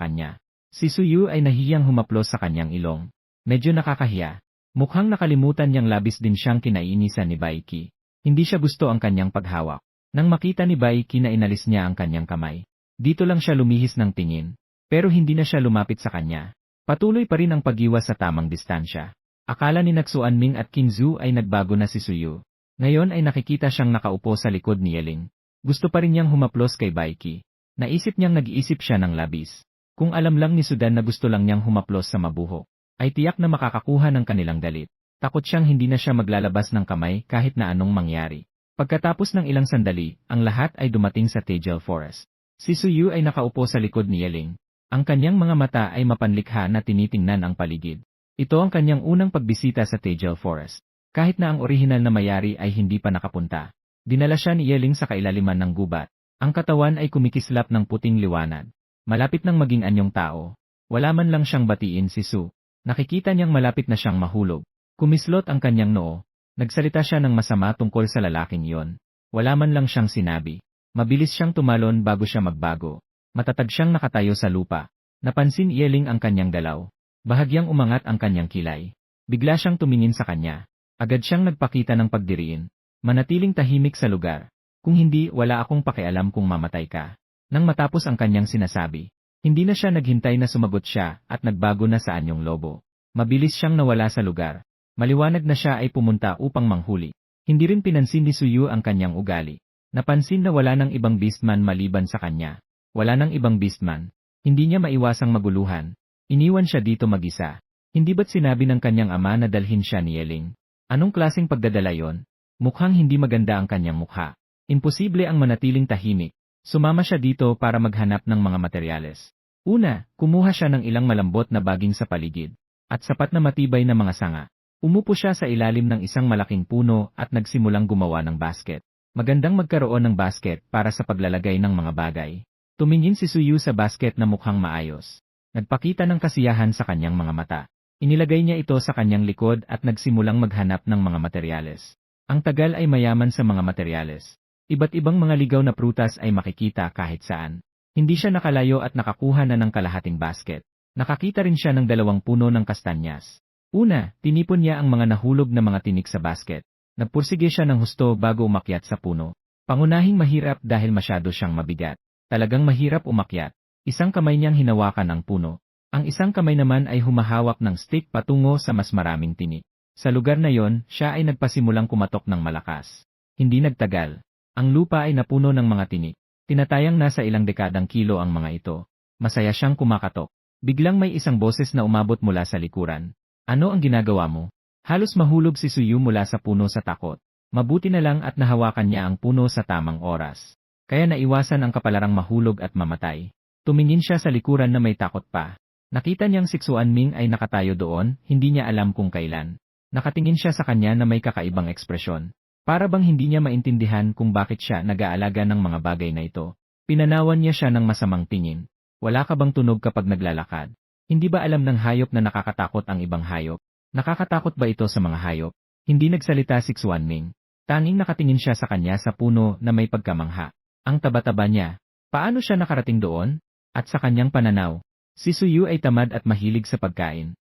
kanya. Si Suyu ay nahiyang humaplos sa kanyang ilong. Medyo nakakahiya. Mukhang nakalimutan niyang labis din siyang kinainisan ni Baiki. Hindi siya gusto ang kanyang paghawak. Nang makita ni Baiki na inalis niya ang kanyang kamay, dito lang siya lumihis ng tingin. Pero hindi na siya lumapit sa kanya. Patuloy pa rin ang pag-iwas sa tamang distansya. Akala ni Naksuan Ming at Kinzu ay nagbago na si Suyu. Ngayon ay nakikita siyang nakaupo sa likod ni Yeling. Gusto pa rin niyang humaplos kay Baiki. Naisip niyang nag-iisip siya ng labis. Kung alam lang ni Sudan na gusto lang niyang humaplos sa mabuhok, ay tiyak na makakakuha ng kanilang dalit. Takot siyang hindi na siya maglalabas ng kamay kahit na anong mangyari. Pagkatapos ng ilang sandali, ang lahat ay dumating sa Tegel Forest. Si Suyu ay nakaupo sa likod ni Yeling. Ang kanyang mga mata ay mapanlikha na tinitingnan ang paligid. Ito ang kanyang unang pagbisita sa Tegel Forest. Kahit na ang orihinal na mayari ay hindi pa nakapunta. Dinala siya ni Yeling sa kailaliman ng gubat. Ang katawan ay kumikislap ng puting liwanag. Malapit nang maging anyong tao. Wala man lang siyang batiin si Su. Nakikita niyang malapit na siyang mahulog. Kumislot ang kanyang noo. Nagsalita siya ng masama tungkol sa lalaking iyon. Wala man lang siyang sinabi. Mabilis siyang tumalon bago siya magbago. Matatag siyang nakatayo sa lupa. Napansin ni Yeling ang kanyang dalaw. Bahagyang umangat ang kanyang kilay. Bigla siyang tumingin sa kanya. Agad siyang nagpakita ng pagdiriin. Manatiling tahimik sa lugar. Kung hindi, wala akong pakialam kung mamatay ka. Nang matapos ang kanyang sinasabi, hindi na siya naghintay na sumagot siya at nagbago na sa anyong lobo. Mabilis siyang nawala sa lugar. Maliwanag na siya ay pumunta upang manghuli. Hindi rin pinansin ni Suyu ang kanyang ugali. Napansin na wala nang ibang beastman maliban sa kanya. Wala nang ibang beastman. Hindi niya maiwasang maguluhan. Iniwan siya dito mag-isa. Hindi ba't sinabi ng kanyang ama na dalhin siya ni Yeling? Anong klaseng pagdadala yon? Mukhang hindi maganda ang kanyang mukha. Imposible ang manatiling tahimik. Sumama siya dito para maghanap ng mga materyales. Una, kumuha siya ng ilang malambot na baging sa paligid. At sapat na matibay na mga sanga. Umupo siya sa ilalim ng isang malaking puno at nagsimulang gumawa ng basket. Magandang magkaroon ng basket para sa paglalagay ng mga bagay. Tumingin si Suyu sa basket na mukhang maayos. Nagpakita ng kasiyahan sa kanyang mga mata. Inilagay niya ito sa kanyang likod at nagsimulang maghanap ng mga materyales. Ang tagal ay mayaman sa mga materyales. Iba't ibang mga ligaw na prutas ay makikita kahit saan. Hindi siya nakalayo at nakakuha na ng kalahating basket. Nakakita rin siya ng 2 puno ng kastanyas. Una, tinipon niya ang mga nahulog na mga tinik sa basket. Nagpursige siya ng husto bago umakyat sa puno. Pangunahing mahirap dahil masyado siyang mabigat. Talagang mahirap umakyat. Isang kamay niyang hinawakan ang puno. Ang isang kamay naman ay humahawak ng stick patungo sa mas maraming tinik. Sa lugar na yon, siya ay nagpasimulang kumatok ng malakas. Hindi nagtagal. Ang lupa ay napuno ng mga tinik. Tinatayang nasa ilang dekadang kilo ang mga ito. Masaya siyang kumakatok. Biglang may isang boses na umabot mula sa likuran. Ano ang ginagawa mo? Halos mahulog si Suyu mula sa puno sa takot. Mabuti na lang at nahawakan niya ang puno sa tamang oras. Kaya naiwasan ang kapalarang mahulog at mamatay. Tumingin siya sa likuran na may takot pa. Nakita niyang si Xuanming ay nakatayo doon, hindi niya alam kung kailan. Nakatingin siya sa kanya na may kakaibang ekspresyon. Para bang hindi niya maintindihan kung bakit siya nag-aalaga ng mga bagay na ito. Pinanawan niya siya ng masamang tingin. Wala ka bang tunog kapag naglalakad? Hindi ba alam ng hayop na nakakatakot ang ibang hayop? Nakakatakot ba ito sa mga hayop? Hindi nagsalita si Xuanming. Tanging nakatingin siya sa kanya sa puno na may pagkamangha. Ang taba-taba niya. Paano siya nakarating doon? At sa kanyang pananaw, si Suyu ay tamad at mahilig sa pagkain.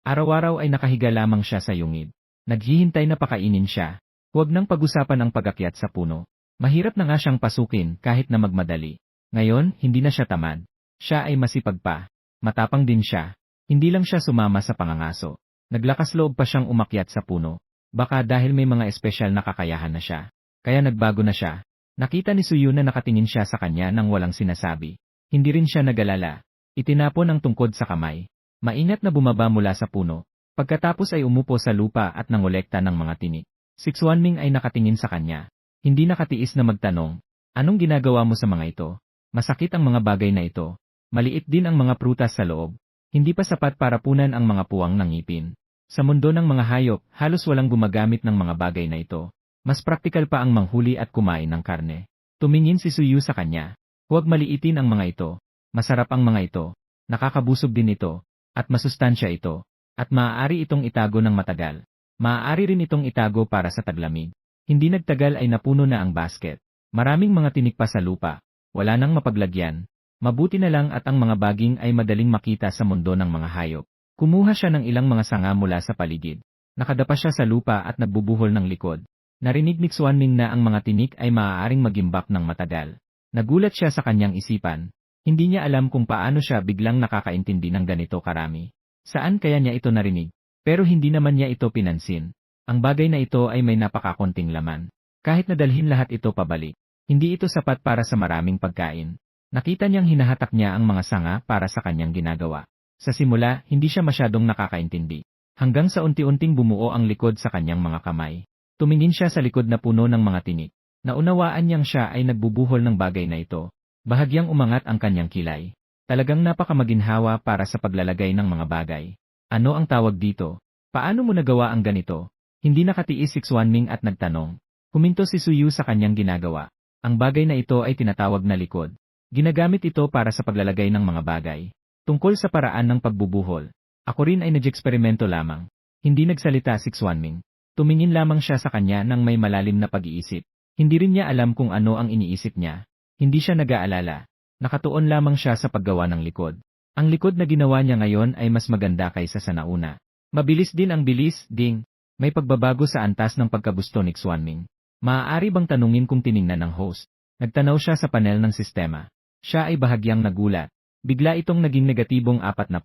Araw-araw ay nakahiga lamang siya sa yungib. Naghihintay na pakainin siya. Huwag nang pag-usapan ang pag-akyat sa puno. Mahirap na nga siyang pasukin kahit na magmadali. Ngayon, hindi na siya tamad. Siya ay masipag pa. Matapang din siya. Hindi lang siya sumama sa pangangaso. Naglakas loob pa siyang umakyat sa puno. Baka dahil may mga espesyal na kakayahan na siya. Kaya nagbago na siya. Nakita ni Suyu na nakatingin siya sa kanya nang walang sinasabi. Hindi rin siya nagalala. Itinapon ang tungkod sa kamay. Maingat na bumaba mula sa puno. Pagkatapos ay umupo sa lupa at nangolekta ng mga tinik. Si Xuanming ay nakatingin sa kanya. Hindi nakatiis na magtanong. Anong ginagawa mo sa mga ito? Masakit ang mga bagay na ito. Maliit din ang mga prutas sa loob. Hindi pa sapat para punan ang mga puwang ng ngipin. Sa mundo ng mga hayop, halos walang gumagamit ng mga bagay na ito. Mas praktikal pa ang manghuli at kumain ng karne. Tumingin si Suyu sa kanya. Huwag maliitin ang mga ito. Masarap ang mga ito. Nakakabusog din ito. At masustansya ito. At maaari itong itago ng matagal. Maaari rin itong itago para sa taglamig. Hindi nagtagal ay napuno na ang basket. Maraming mga tinik pa sa lupa. Wala nang mapaglagyan. Mabuti na lang at ang mga baging ay madaling makita sa mundo ng mga hayop. Kumuha siya ng ilang mga sanga mula sa paligid. Nakadapa siya sa lupa at nagbubuhol ng likod. Narinig ni Xuanming na ang mga tinik ay maaaring magimbak ng matagal. Nagulat siya sa kanyang isipan. Hindi niya alam kung paano siya biglang nakakaintindi ng ganito karami. Saan kaya niya ito narinig? Pero hindi naman niya ito pinansin. Ang bagay na ito ay may napakakonting laman. Kahit nadalhin lahat ito pabalik, hindi ito sapat para sa maraming pagkain. Nakita niyang hinahatak niya ang mga sanga para sa kanyang ginagawa. Sa simula, hindi siya masyadong nakakaintindi. Hanggang sa unti-unting bumuo ang likod sa kanyang mga kamay. Tumingin siya sa likod na puno ng mga tinik. Naunawaan niyang siya ay nagbubuhol ng bagay na ito. Bahagyang umangat ang kanyang kilay. Talagang napakamaginhawa para sa paglalagay ng mga bagay. Ano ang tawag dito? Paano mo nagawa ang ganito? Hindi nakatiis si Xuanming at nagtanong. Huminto si Suyu sa kanyang ginagawa. Ang bagay na ito ay tinatawag na likod. Ginagamit ito para sa paglalagay ng mga bagay. Tungkol sa paraan ng pagbubuhol. Ako rin ay nag-eksperimento lamang. Hindi nagsalita si Xuanming. Tumingin lamang siya sa kanya nang may malalim na pag-iisip. Hindi rin niya alam kung ano ang iniisip niya. Hindi siya nag-aalala. Nakatuon lamang siya sa paggawa ng likod. Ang likod na ginawa niya ngayon ay mas maganda kaysa sa nauna. Mabilis din ang bilis, ding. May pagbabago sa antas ng pagkagusto ni Xuanming. Maaari bang tanungin kung tiningnan ng host? Nagtanaw siya sa panel ng sistema. Siya ay bahagyang nagulat. Bigla itong naging negatibong 40.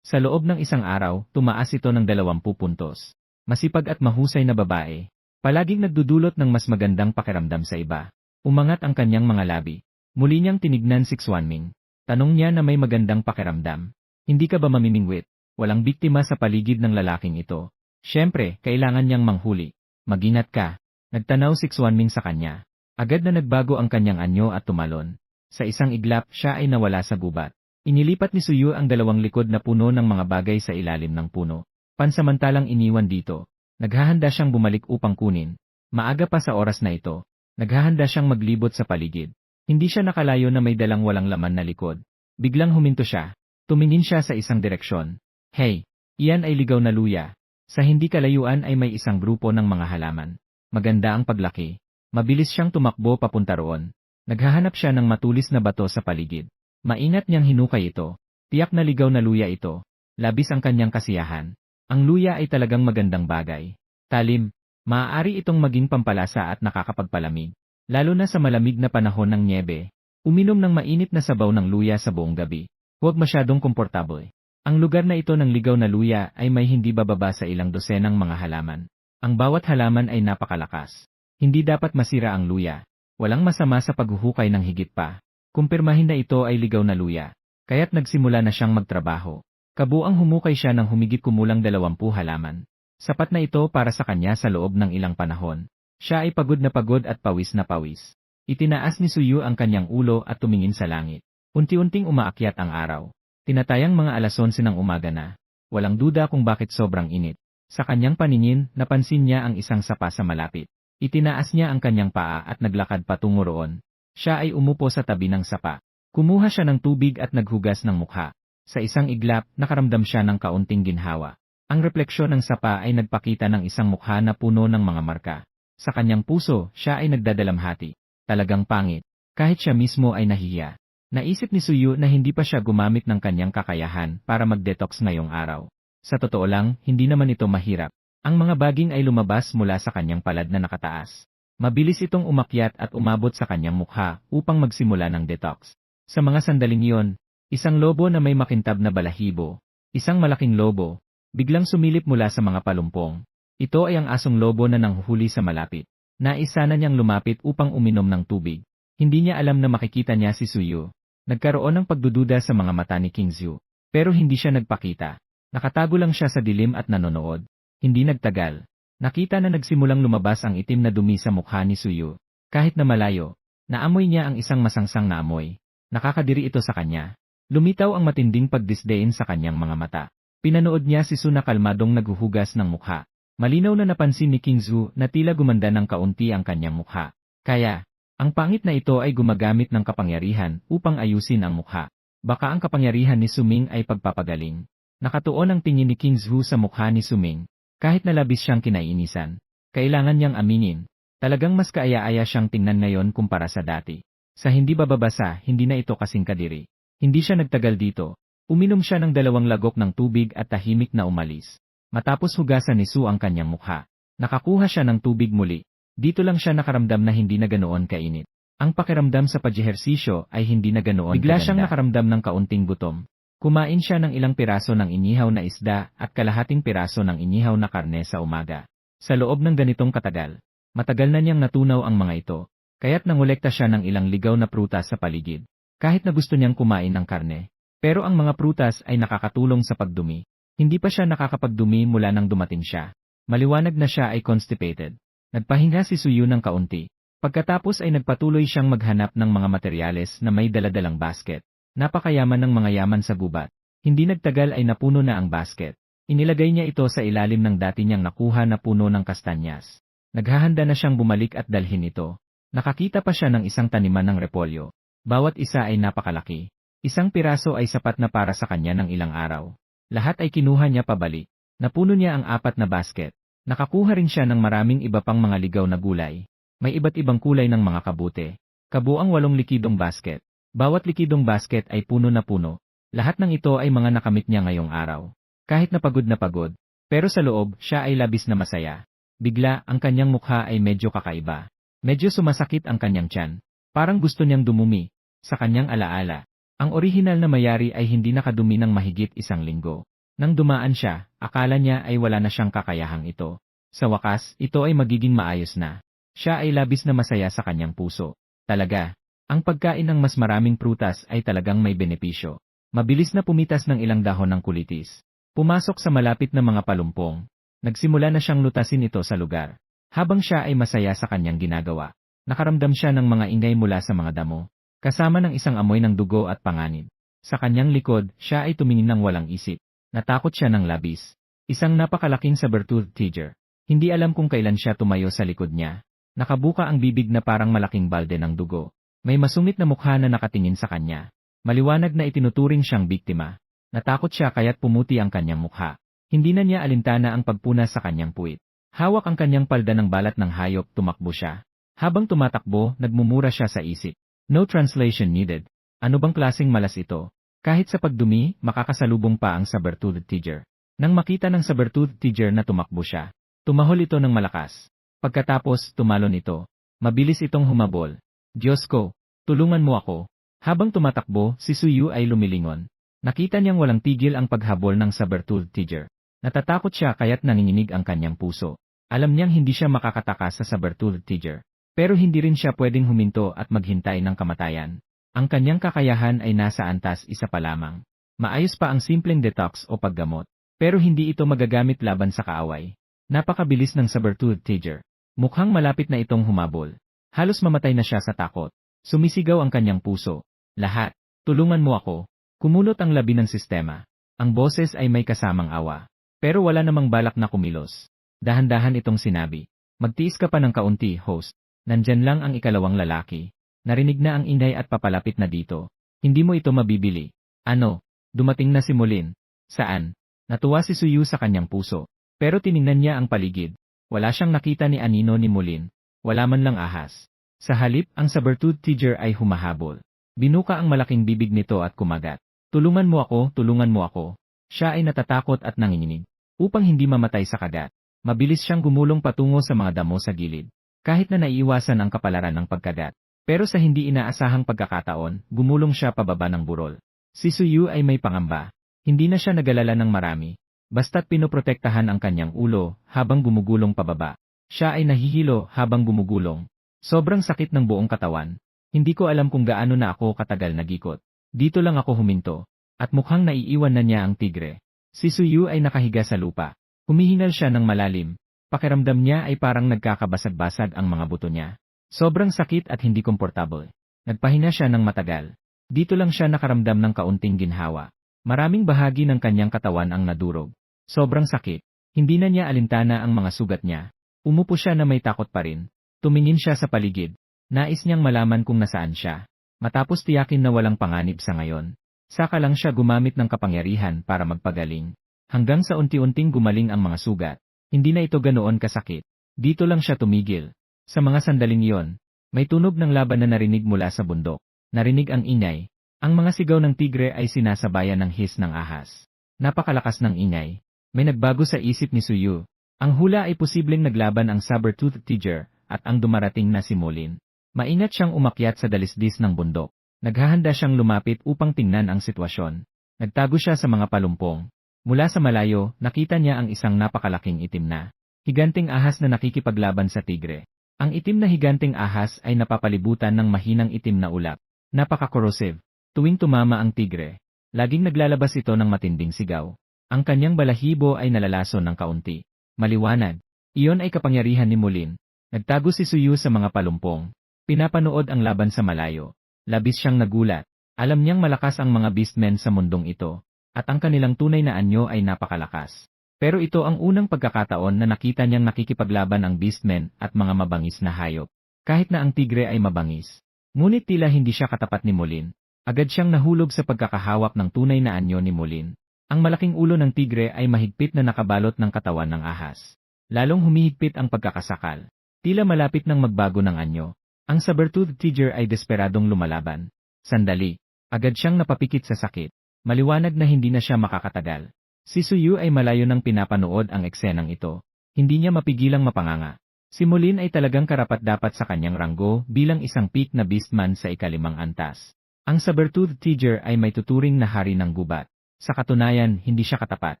Sa loob ng isang araw, tumaas ito ng 20 puntos. Masipag at mahusay na babae. Palaging nagdudulot ng mas magandang pakiramdam sa iba. Umangat ang kanyang mga labi. Muli niyang tinignan si Xuanming. Tanong niya na may magandang pakiramdam. Hindi ka ba mamimingwit? Walang biktima sa paligid ng lalaking ito. Siyempre, kailangan niyang manghuli. Mag-ingat ka. Nagtanaw si Xuanming sa kanya. Agad na nagbago ang kanyang anyo at tumalon. Sa isang iglap, siya ay nawala sa gubat. Inilipat ni Suyu ang dalawang likod na puno ng mga bagay sa ilalim ng puno. Pansamantalang iniwan dito. Naghahanda siyang bumalik upang kunin. Maaga pa sa oras na ito. Naghahanda siyang maglibot sa paligid. Hindi siya nakalayo na may dalang walang laman na likod. Biglang huminto siya. Tumingin siya sa isang direksyon. Hey, iyan ay ligaw na luya. Sa hindi kalayuan ay may isang grupo ng mga halaman. Maganda ang paglaki. Mabilis siyang tumakbo papunta roon. Naghahanap siya ng matulis na bato sa paligid. Maingat niyang hinukay ito. Tiyak na ligaw na luya ito. Labis ang kanyang kasiyahan. Ang luya ay talagang magandang bagay. Talim. Maaari itong maging pampalasa at nakakapagpalamig. Lalo na sa malamig na panahon ng nyebe. Uminom ng mainit na sabaw ng luya sa buong gabi. Huwag masyadong komportable. Ang lugar na ito ng ligaw na luya ay may hindi bababa sa ilang dosenang mga halaman. Ang bawat halaman ay napakalakas. Hindi dapat masira ang luya. Walang masama sa paghuhukay ng higit pa. Kumpirmahin na ito ay ligaw na luya. Kaya't nagsimula na siyang magtrabaho. Kabuang humukay siya ng humigit kumulang 20 halaman. Sapat na ito para sa kanya sa loob ng ilang panahon. Siya ay pagod at pawis na pawis. Itinaas ni Suyu ang kanyang ulo at tumingin sa langit. Unti-unting umaakyat ang araw. Tinatayang mga alas 11 ng umaga na. Walang duda kung bakit sobrang init. Sa kanyang paningin, napansin niya ang isang sapa sa malapit. Itinaas niya ang kanyang paa at naglakad patungo roon. Siya ay umupo sa tabi ng sapa. Kumuha siya ng tubig at naghugas ng mukha. Sa isang iglap, nakaramdam siya ng kaunting ginhawa. Ang refleksyon ng sapa ay nagpakita ng isang mukha na puno ng mga marka. Sa kanyang puso, siya ay nagdadalamhati. Talagang pangit. Kahit siya mismo ay nahihiya. Naisip ni Suyu na hindi pa siya gumamit ng kanyang kakayahan para mag-detox ngayong araw. Sa totoo lang, hindi naman ito mahirap. Ang mga baging ay lumabas mula sa kanyang palad na nakataas. Mabilis itong umakyat at umabot sa kanyang mukha upang magsimula ng detox. Sa mga sandaling iyon, isang lobo na may makintab na balahibo, isang malaking lobo, biglang sumilip mula sa mga palumpong. Ito ay ang asong lobo na nanghuhuli sa malapit. Nais sana niyang lumapit upang uminom ng tubig. Hindi niya alam na makikita niya si Suyu. Nagkaroon ng pagdududa sa mga mata ni King Zhu. Pero hindi siya nagpakita. Nakatago lang siya sa dilim at nanonood. Hindi nagtagal. Nakita na nagsimulang lumabas ang itim na dumi sa mukha ni Suyu. Kahit na malayo, naamoy niya ang isang masangsang na amoy. Nakakadiri ito sa kanya. Lumitaw ang matinding pagdisdain sa kanyang mga mata. Pinanood niya si Su na kalmadong naghuhugas ng mukha. Malinaw na napansin ni King Zhu na tila gumanda ng kaunti ang kanyang mukha. Kaya, ang pangit na ito ay gumagamit ng kapangyarihan upang ayusin ang mukha. Baka ang kapangyarihan ni Suming ay pagpapagaling. Nakatuon ang tingin ni King Zhu sa mukha ni Suming. Kahit na labis siyang kinaiinisan, kailangan niyang aminin. Talagang mas kaaya-aya siyang tingnan ngayon kumpara sa dati. Sa hindi bababasa, hindi na ito kasing kadiri. Hindi siya nagtagal dito. Uminom siya ng 2 lagok ng tubig at tahimik na umalis. Matapos hugasan ni Su ang kanyang mukha, nakakuha siya ng tubig muli. Dito lang siya nakaramdam na hindi na ganoon kainit. Ang pakiramdam sa pagjehersisyo ay hindi na ganoon Bigla kaganda. siyang Nakaramdam ng kaunting gutom. Kumain siya ng ilang piraso ng inihaw na isda at kalahating piraso ng inihaw na karne sa umaga. Sa loob ng ganitong katagal, matagal na niyang natunaw ang mga ito, kaya't nangolekta siya ng ilang ligaw na prutas sa paligid. Kahit na gusto niyang kumain ng karne, pero ang mga prutas ay nakakatulong sa pagdumi. Hindi pa siya nakakapagdumi mula nang dumating siya. Maliwanag na siya ay constipated. Nagpahinga si Suyu ng kaunti. Pagkatapos ay nagpatuloy siyang maghanap ng mga materyales na may daladalang basket. Napakayaman ng mga yaman sa gubat. Hindi nagtagal ay napuno na ang basket. Inilagay niya ito sa ilalim ng dati niyang nakuha na puno ng kastanyas. Naghahanda na siyang bumalik at dalhin ito. Nakakita pa siya ng isang taniman ng repolyo. Bawat isa ay napakalaki. Isang piraso ay sapat na para sa kanya ng ilang araw. Lahat ay kinuha niya pabalik. Napuno niya ang 4 na basket. Nakakuha rin siya ng maraming iba pang mga ligaw na gulay. May iba't ibang kulay ng mga kabute. Kabuang 8 likidong basket. Bawat likidong basket ay puno na puno. Lahat ng ito ay mga nakamit niya ngayong araw. Kahit na pagod, pero sa loob, siya ay labis na masaya. Bigla, ang kanyang mukha ay medyo kakaiba. Medyo sumasakit ang kanyang tiyan. Parang gusto niyang dumumi. Sa kanyang alaala, ang orihinal na mayari ay hindi nakadumi ng mahigit 1 linggo. Nang dumaan siya, akala niya ay wala na siyang kakayahang ito. Sa wakas, ito ay magiging maayos na. Siya ay labis na masaya sa kanyang puso. Talaga, ang pagkain ng mas maraming prutas ay talagang may benepisyo. Mabilis na pumitas ng ilang dahon ng kulitis. Pumasok sa malapit na mga palumpong. Nagsimula na siyang lutasin ito sa lugar. Habang siya ay masaya sa kanyang ginagawa, nakaramdam siya ng mga ingay mula sa mga damo, kasama ng isang amoy ng dugo at panganib. Sa kanyang likod, siya ay tumingin ng walang isip. Natakot siya ng labis. Isang napakalaking saber-toothed tiger. Hindi alam kung kailan siya tumayo sa likod niya. Nakabuka ang bibig na parang malaking balde ng dugo. May masungit na mukha na nakatingin sa kanya. Maliwanag na itinuturing siyang biktima. Natakot siya kaya't pumuti ang kanyang mukha. Hindi na niya alintana ang pagpunas sa kanyang puwit. Hawak ang kanyang palda ng balat ng hayop, tumakbo siya. Habang tumatakbo, nagmumura siya sa isip. No translation needed. Ano bang klaseng malas ito? Kahit sa pagdumi, makakasalubong pa ang saber-toothed tiger. Nang makita ng saber-toothed tiger na tumakbo siya, tumahol ito ng malakas. Pagkatapos, tumalon ito. Mabilis itong humabol. Diyos ko, tulungan mo ako. Habang tumatakbo, si Suyu ay lumilingon. Nakita niyang walang tigil ang paghabol ng saber-toothed tiger. Natatakot siya kaya't nanginginig ang kanyang puso. Alam niyang hindi siya makakatakas sa saber-toothed tiger. Pero hindi rin siya pwedeng huminto at maghintay ng kamatayan. Ang kanyang kakayahan ay nasa antas 1 pa lamang. Maayos pa ang simpleng detox o paggamot. Pero hindi ito magagamit laban sa kaaway. Napakabilis ng saber-toothed tiger. Mukhang malapit na itong humabol. Halos mamatay na siya sa takot. Sumisigaw ang kanyang puso. Lahat, tulungan mo ako. Kumulot ang labi ng sistema. Ang boses ay may kasamang awa. Pero wala namang balak na kumilos. Dahan-dahan itong sinabi. Magtiis ka pa ng kaunti, host. Nandyan lang ang ikalawang lalaki. Narinig na ang ingay at papalapit na dito. Hindi mo ito mabibili. Ano? Dumating na si Mulin. Saan? Natuwa si Suyu sa kanyang puso. Pero tiningnan niya ang paligid. Wala siyang nakita ni Anino ni Mulin. Wala man lang ahas. Sa halip, ang saber-tooth tiger ay humahabol. Binuka ang malaking bibig nito at kumagat. Tulungan mo ako, tulungan mo ako. Siya ay natatakot at nanginginig. Upang hindi mamatay sa kagat. Mabilis siyang gumulong patungo sa mga damo sa gilid. Kahit na naiiwasan ang kapalaran ng pagkagat. Pero sa hindi inaasahang pagkakataon, gumulong siya pababa ng burol. Si Suyu ay may pangamba. Hindi na siya nagalala ng marami. Basta't pinoprotektahan ang kanyang ulo habang gumugulong pababa. Siya ay nahihilo habang gumugulong. Sobrang sakit ng buong katawan. Hindi ko alam kung gaano na ako katagal nagikot. Dito lang ako huminto. At mukhang naiiwan na niya ang tigre. Si Suyu ay nakahiga sa lupa. Humihingal siya ng malalim. Pakiramdam niya ay parang nagkakabasag-basag ang mga buto niya. Sobrang sakit at hindi komportable. Nagpahinga siya ng matagal. Dito lang siya nakaramdam ng kaunting ginhawa. Maraming bahagi ng kanyang katawan ang nadurog. Sobrang sakit. Hindi na niya alintana ang mga sugat niya. Umupo siya na may takot pa rin. Tumingin siya sa paligid. Nais niyang malaman kung nasaan siya. Matapos tiyakin na walang panganib sa ngayon. Saka lang siya gumamit ng kapangyarihan para magpagaling. Hanggang sa unti-unting gumaling ang mga sugat. Hindi na ito ganoon kasakit. Dito lang siya tumigil. Sa mga sandaling iyon, may tunog ng laban na narinig mula sa bundok. Narinig ang ingay. Ang mga sigaw ng tigre ay sinasabayan ng hiss ng ahas. Napakalakas ng ingay. May nagbago sa isip ni Suyu. Ang hula ay posibleng naglaban ang saber-tooth tiger at ang dumarating na si Mulin. Maingat siyang umakyat sa dalisdis ng bundok. Naghahanda siyang lumapit upang tingnan ang sitwasyon. Nagtago siya sa mga palumpong. Mula sa malayo, nakita niya ang isang napakalaking itim na higanting ahas na nakikipaglaban sa tigre. Ang itim na higanting ahas ay napapalibutan ng mahinang itim na ulap. Napaka-corrosive. Tuwing tumama ang tigre, laging naglalabas ito ng matinding sigaw. Ang kanyang balahibo ay nalalason ng kaunti. Maliwanag. Iyon ay kapangyarihan ni Mulin. Nagtago si Suyu sa mga palumpong. Pinapanood ang laban sa malayo. Labis siyang nagulat. Alam niyang malakas ang mga beastmen sa mundong ito. At ang kanilang tunay na anyo ay napakalakas. Pero ito ang unang pagkakataon na nakita niyang nakikipaglaban ang beastmen at mga mabangis na hayop. Kahit na ang tigre ay mabangis. Ngunit tila hindi siya katapat ni Mulin. Agad siyang nahulog sa pagkakahawak ng tunay na anyo ni Mulin. Ang malaking ulo ng tigre ay mahigpit na nakabalot ng katawan ng ahas. Lalong humihigpit ang pagkakasakal. Tila malapit nang magbago ng anyo. Ang saber-tooth tiger ay desperadong lumalaban. Sandali. Agad siyang napapikit sa sakit. Maliwanag na hindi na siya makakatagal. Si Suyu ay malayo nang pinapanood ang eksenang ito. Hindi niya mapigilang mapanganga. Si Mulin ay talagang karapat-dapat sa kanyang ranggo bilang isang peak na beastman sa ikalimang antas. Ang saber-tooth tiger ay may tuturing na hari ng gubat. Sa katunayan, hindi siya katapat.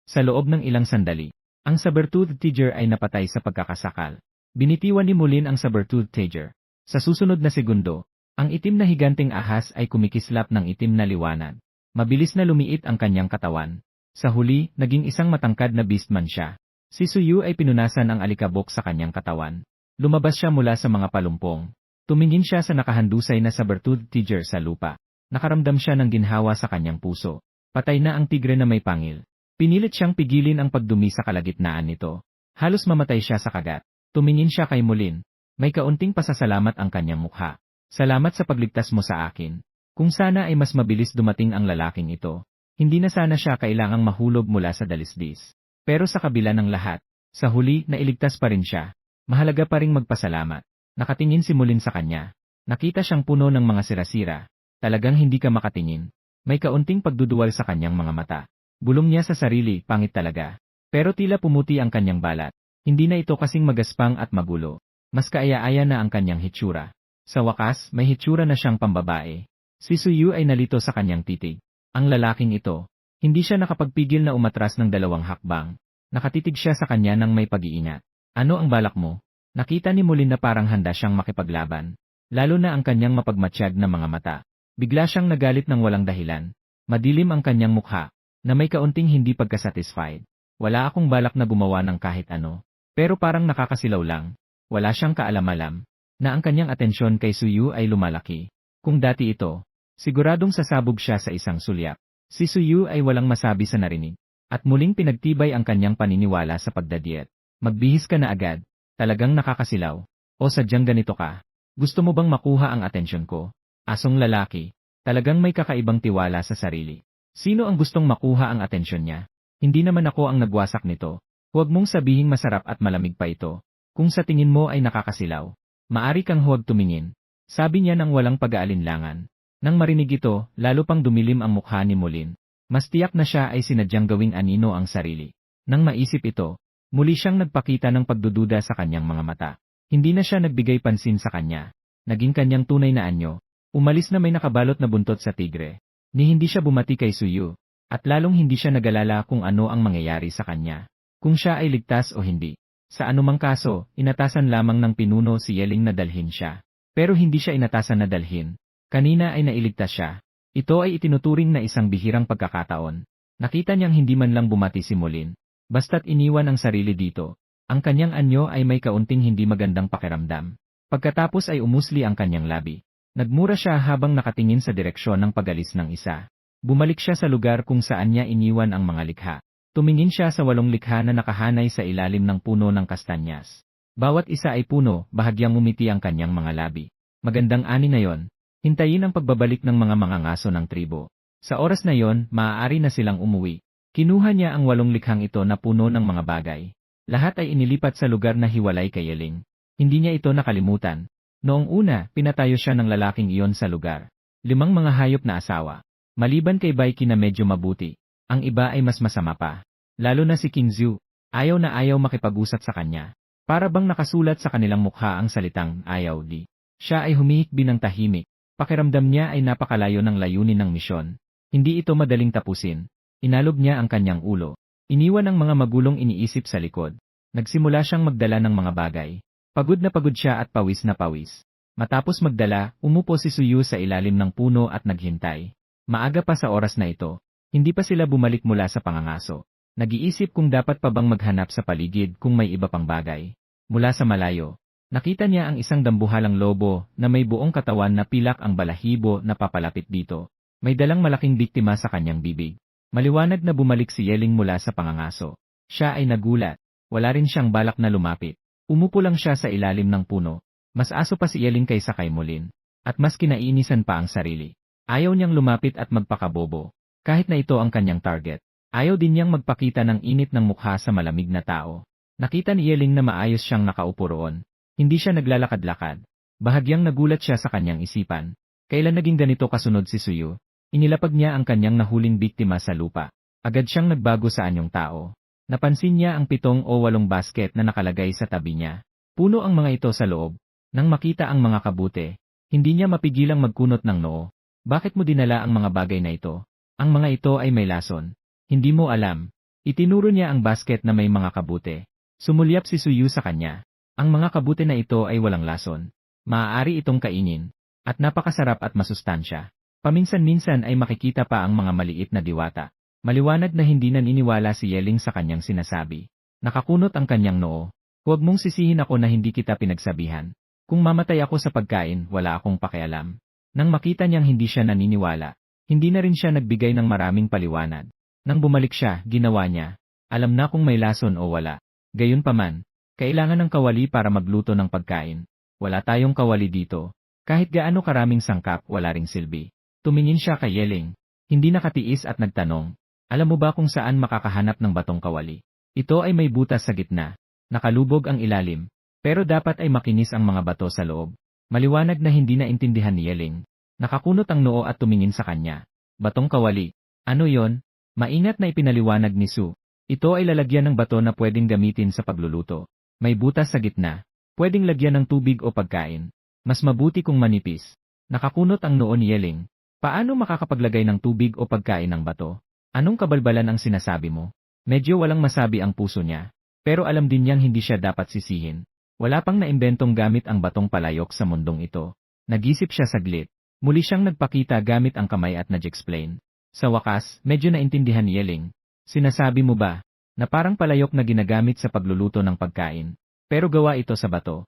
Sa loob ng ilang sandali, ang saber-tooth tiger ay napatay sa pagkakasakal. Binitiwan ni Mulin ang saber-tooth tiger. Sa susunod na segundo, ang itim na higanting ahas ay kumikislap ng itim na liwanag. Mabilis na lumiit ang kanyang katawan. Sa huli, naging isang matangkad na beastman siya. Si Suyu ay pinunasan ang alikabok sa kanyang katawan. Lumabas siya mula sa mga palumpong. Tumingin siya sa nakahandusay na saber-tooth tiger sa lupa. Nakaramdam siya ng ginhawa sa kanyang puso. Patay na ang tigre na may pangil. Pinilit siyang pigilin ang pagdumi sa kalagitnaan nito. Halos mamatay siya sa kagat. Tumingin siya kay Mulin. May kaunting pasasalamat ang kanyang mukha. Salamat sa pagligtas mo sa akin. Kung sana ay mas mabilis dumating ang lalaking ito, hindi na sana siya kailangang mahulog mula sa dalisdis. Pero sa kabila ng lahat, sa huli nailigtas pa rin siya. Mahalaga pa ring magpasalamat. Nakatingin si Mulin sa kanya. Nakita siyang puno ng mga sirasira. Talagang hindi ka makatingin. May kaunting pagduduwal sa kanyang mga mata. Bulong niya sa sarili, pangit talaga. Pero tila pumuti ang kanyang balat. Hindi na ito kasing magaspang at magulo. Mas kaaya-aya na ang kanyang hitsura. Sa wakas, may hitsura na siyang pambabae. Si Suyu ay nalito sa kanyang titig. Ang lalaking ito, hindi siya nakapagpigil na umatras ng 2 hakbang. Nakatitig siya sa kanya ng may pag-iingat. Ano ang balak mo? Nakita ni Mulin na parang handa siyang makipaglaban. Lalo na ang kanyang mapagmatsyag na mga mata. Bigla siyang nagalit ng walang dahilan. Madilim ang kanyang mukha, na may kaunting hindi pagkasatisfied. Wala akong balak na gumawa ng kahit ano. Pero parang nakakasilaw lang. Wala siyang kaalam-alam na ang kanyang atensyon kay Suyu ay lumalaki. Kung dati ito, siguradong sasabog siya sa isang sulyap. Si Suyu ay walang masabi sa narinig. At muling pinagtibay ang kanyang paniniwala sa pagdadiet. Magbihis ka na agad. Talagang nakakasilaw. O sadyang ganito ka. Gusto mo bang makuha ang atensyon ko? Asong lalaki. Talagang may kakaibang tiwala sa sarili. Sino ang gustong makuha ang atensyon niya? Hindi naman ako ang nagwasak nito. Huwag mong sabihing masarap at malamig pa ito. Kung sa tingin mo ay nakakasilaw, maari kang huwag tumingin. Sabi niya nang walang pag-aalinlangan. Nang marinig ito, lalo pang dumilim ang mukha ni Mulin. Mas tiyak na siya ay sinadyang gawing anino ang sarili. Nang maisip ito, muli siyang nagpakita ng pagdududa sa kanyang mga mata. Hindi na siya nagbigay pansin sa kanya. Naging kanyang tunay na anyo. Umalis na may nakabalot na buntot sa tigre. Ni hindi siya bumati kay Suyu. At lalong hindi siya nagalala kung ano ang mangyayari sa kanya. Kung siya ay ligtas o hindi. Sa anumang kaso, inatasan lamang ng pinuno si Yeling na dalhin siya. Pero hindi siya inatasan na dalhin. Kanina ay nailigtas siya. Ito ay itinuturing na isang bihirang pagkakataon. Nakita niyang hindi man lang bumati si Mulin. Basta't iniwan ang sarili dito. Ang kanyang anyo ay may kaunting hindi magandang pakiramdam. Pagkatapos ay umusli ang kanyang labi. Nagmura siya habang nakatingin sa direksyon ng pag-alis ng isa. Bumalik siya sa lugar kung saan niya iniwan ang mga likha. Tumingin siya sa 8 likha na nakahanay sa ilalim ng puno ng kastanyas. Bawat isa ay puno, bahagyang umiti ang kanyang mga labi. Magandang ani na yon. Hintayin ang pagbabalik ng mga mangangaso ng tribo. Sa oras na yon, maaari na silang umuwi. Kinuha niya ang 8 likhang ito na puno ng mga bagay. Lahat ay inilipat sa lugar na hiwalay kay Yeling. Hindi niya ito nakalimutan. Noong una, pinatayo siya ng lalaking iyon sa lugar. 5 mga hayop na asawa. Maliban kay Baiki na medyo mabuti. Ang iba ay mas masama pa. Lalo na si King Zhu, ayaw na ayaw makipag-usap sa kanya. Para bang nakasulat sa kanilang mukha ang salitang ayaw di. Siya ay humihikbi ng tahimik. Pakiramdam niya ay napakalayo ng layunin ng misyon. Hindi ito madaling tapusin. Inalog niya ang kanyang ulo. Iniwan ang mga magulong iniisip sa likod. Nagsimula siyang magdala ng mga bagay. Pagod na pagod siya at pawis na pawis. Matapos magdala, umupo si Suyu sa ilalim ng puno at naghintay. Maaga pa sa oras na ito. Hindi pa sila bumalik mula sa pangangaso. Nag-iisip kung dapat pa bang maghanap sa paligid kung may iba pang bagay. Mula sa malayo, nakita niya ang isang dambuhalang lobo na may buong katawan na pilak ang balahibo na papalapit dito. May dalang malaking biktima sa kanyang bibig. Maliwanag na bumalik si Yeling mula sa pangangaso. Siya ay nagulat. Wala rin siyang balak na lumapit. Umupo lang siya sa ilalim ng puno. Mas aso pa si Yeling kaysa kay Mulin. At mas kinainisan pa ang sarili. Ayaw niyang lumapit at magpakabobo. Kahit na ito ang kanyang target. Ayaw din niyang magpakita ng init ng mukha sa malamig na tao. Nakita ni Yeling na maayos siyang nakaupo roon. Hindi siya naglalakad-lakad. Bahagyang nagulat siya sa kanyang isipan. Kailan naging ganito kasunod si Suyu? Inilapag niya ang kanyang nahuling biktima sa lupa. Agad siyang nagbago sa anyong tao. Napansin niya ang 7 o 8 basket na nakalagay sa tabi niya. Puno ang mga ito sa loob. Nang makita ang mga kabute, hindi niya mapigilang magkunot ng noo. Bakit mo dinala ang mga bagay na ito? Ang mga ito ay may lason. Hindi mo alam. Itinuro niya ang basket na may mga kabute. Sumulyap si Suyu sa kanya. Ang mga kabute na ito ay walang lason. Maaari itong kainin. At napakasarap at masustansya. Paminsan-minsan ay makikita pa ang mga maliit na diwata. Maliwanag na hindi naniniwala si Yeling sa kanyang sinasabi. Nakakunot ang kanyang noo. Huwag mong sisihin ako na hindi kita pinagsabihan. Kung mamatay ako sa pagkain, wala akong pakialam. Nang makita niyang hindi siya naniniwala, hindi na rin siya nagbigay ng maraming paliwanag. Nang bumalik siya, ginawa niya. Alam na kung may lason o wala. Gayunpaman, kailangan ng kawali para magluto ng pagkain. Wala tayong kawali dito. Kahit gaano karaming sangkap, wala ring silbi. Tumingin siya kay Yeling. Hindi nakatiis at nagtanong. Alam mo ba kung saan makakahanap ng batong kawali? Ito ay may butas sa gitna. Nakalubog ang ilalim. Pero dapat ay makinis ang mga bato sa loob. Maliwanag na hindi na intindihan ni Yeling. Nakakunot ang noo at tumingin sa kanya. Batong kawali. Ano yon? Maingat na ipinaliwanag ni Su. Ito ay lalagyan ng bato na pwedeng gamitin sa pagluluto. May butas sa gitna. Pwedeng lagyan ng tubig o pagkain. Mas mabuti kung manipis. Nakakunot ang noo ni Yeling. Paano makakapaglagay ng tubig o pagkain ng bato? Anong kabalbalan ang sinasabi mo? Medyo walang masabi ang puso niya. Pero alam din niyang hindi siya dapat sisihin. Wala pang naimbentong gamit ang batong palayok sa mundong ito. Nag-isip siya saglit. Muli siyang nagpakita gamit ang kamay at nag-explain. Sa wakas, medyo naintindihan ni Yeling. Sinasabi mo ba, na parang palayok na ginagamit sa pagluluto ng pagkain, pero gawa ito sa bato?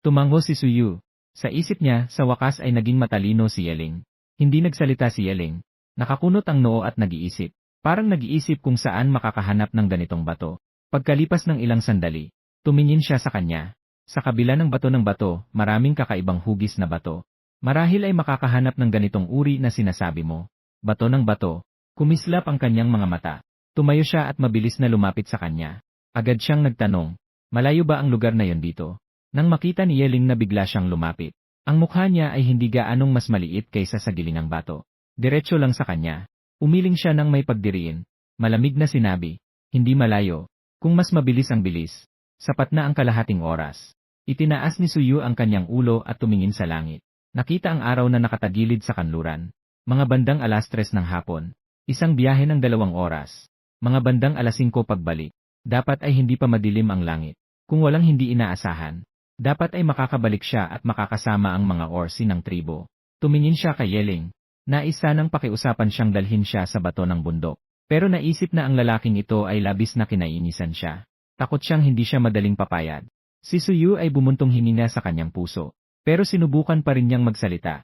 Tumango si Suyu. Sa isip niya, sa wakas ay naging matalino si Yeling. Hindi nagsalita si Yeling. Nakakunot ang noo at nag-iisip. Parang nag-iisip kung saan makakahanap ng ganitong bato. Pagkalipas ng ilang sandali, tumingin siya sa kanya. Sa kabila ng bato, maraming kakaibang hugis na bato. Marahil ay makakahanap ng ganitong uri na sinasabi mo. Bato ng bato. Kumislap ang kanyang mga mata. Tumayo siya at mabilis na lumapit sa kanya. Agad siyang nagtanong, malayo ba ang lugar na yon dito? Nang makita ni Yeling na bigla siyang lumapit, ang mukha niya ay hindi gaanong mas maliit kaysa sa gilingang bato. Diretso lang sa kanya. Umiling siya ng may pagdiriin. Malamig na sinabi, hindi malayo. Kung mas mabilis ang bilis, sapat na ang kalahating oras. Itinaas ni Suyu ang kanyang ulo at tumingin sa langit. Nakita ang araw na nakatagilid sa kanluran. Mga bandang 3:00 ng hapon. Isang biyahe ng 2 oras. Mga bandang 5:00 pagbalik. Dapat ay hindi pa madilim ang langit. Kung walang hindi inaasahan, dapat ay makakabalik siya at makakasama ang mga orsi ng tribo. Tumingin siya kay Yeling. Nais sanang pakiusapan siyang dalhin siya sa bato ng bundok. Pero naisip na ang lalaking ito ay labis na kinainisan siya. Takot siyang hindi siya madaling papayag. Si Suyu ay bumuntong hininga sa kanyang puso. Pero sinubukan pa rin niyang magsalita.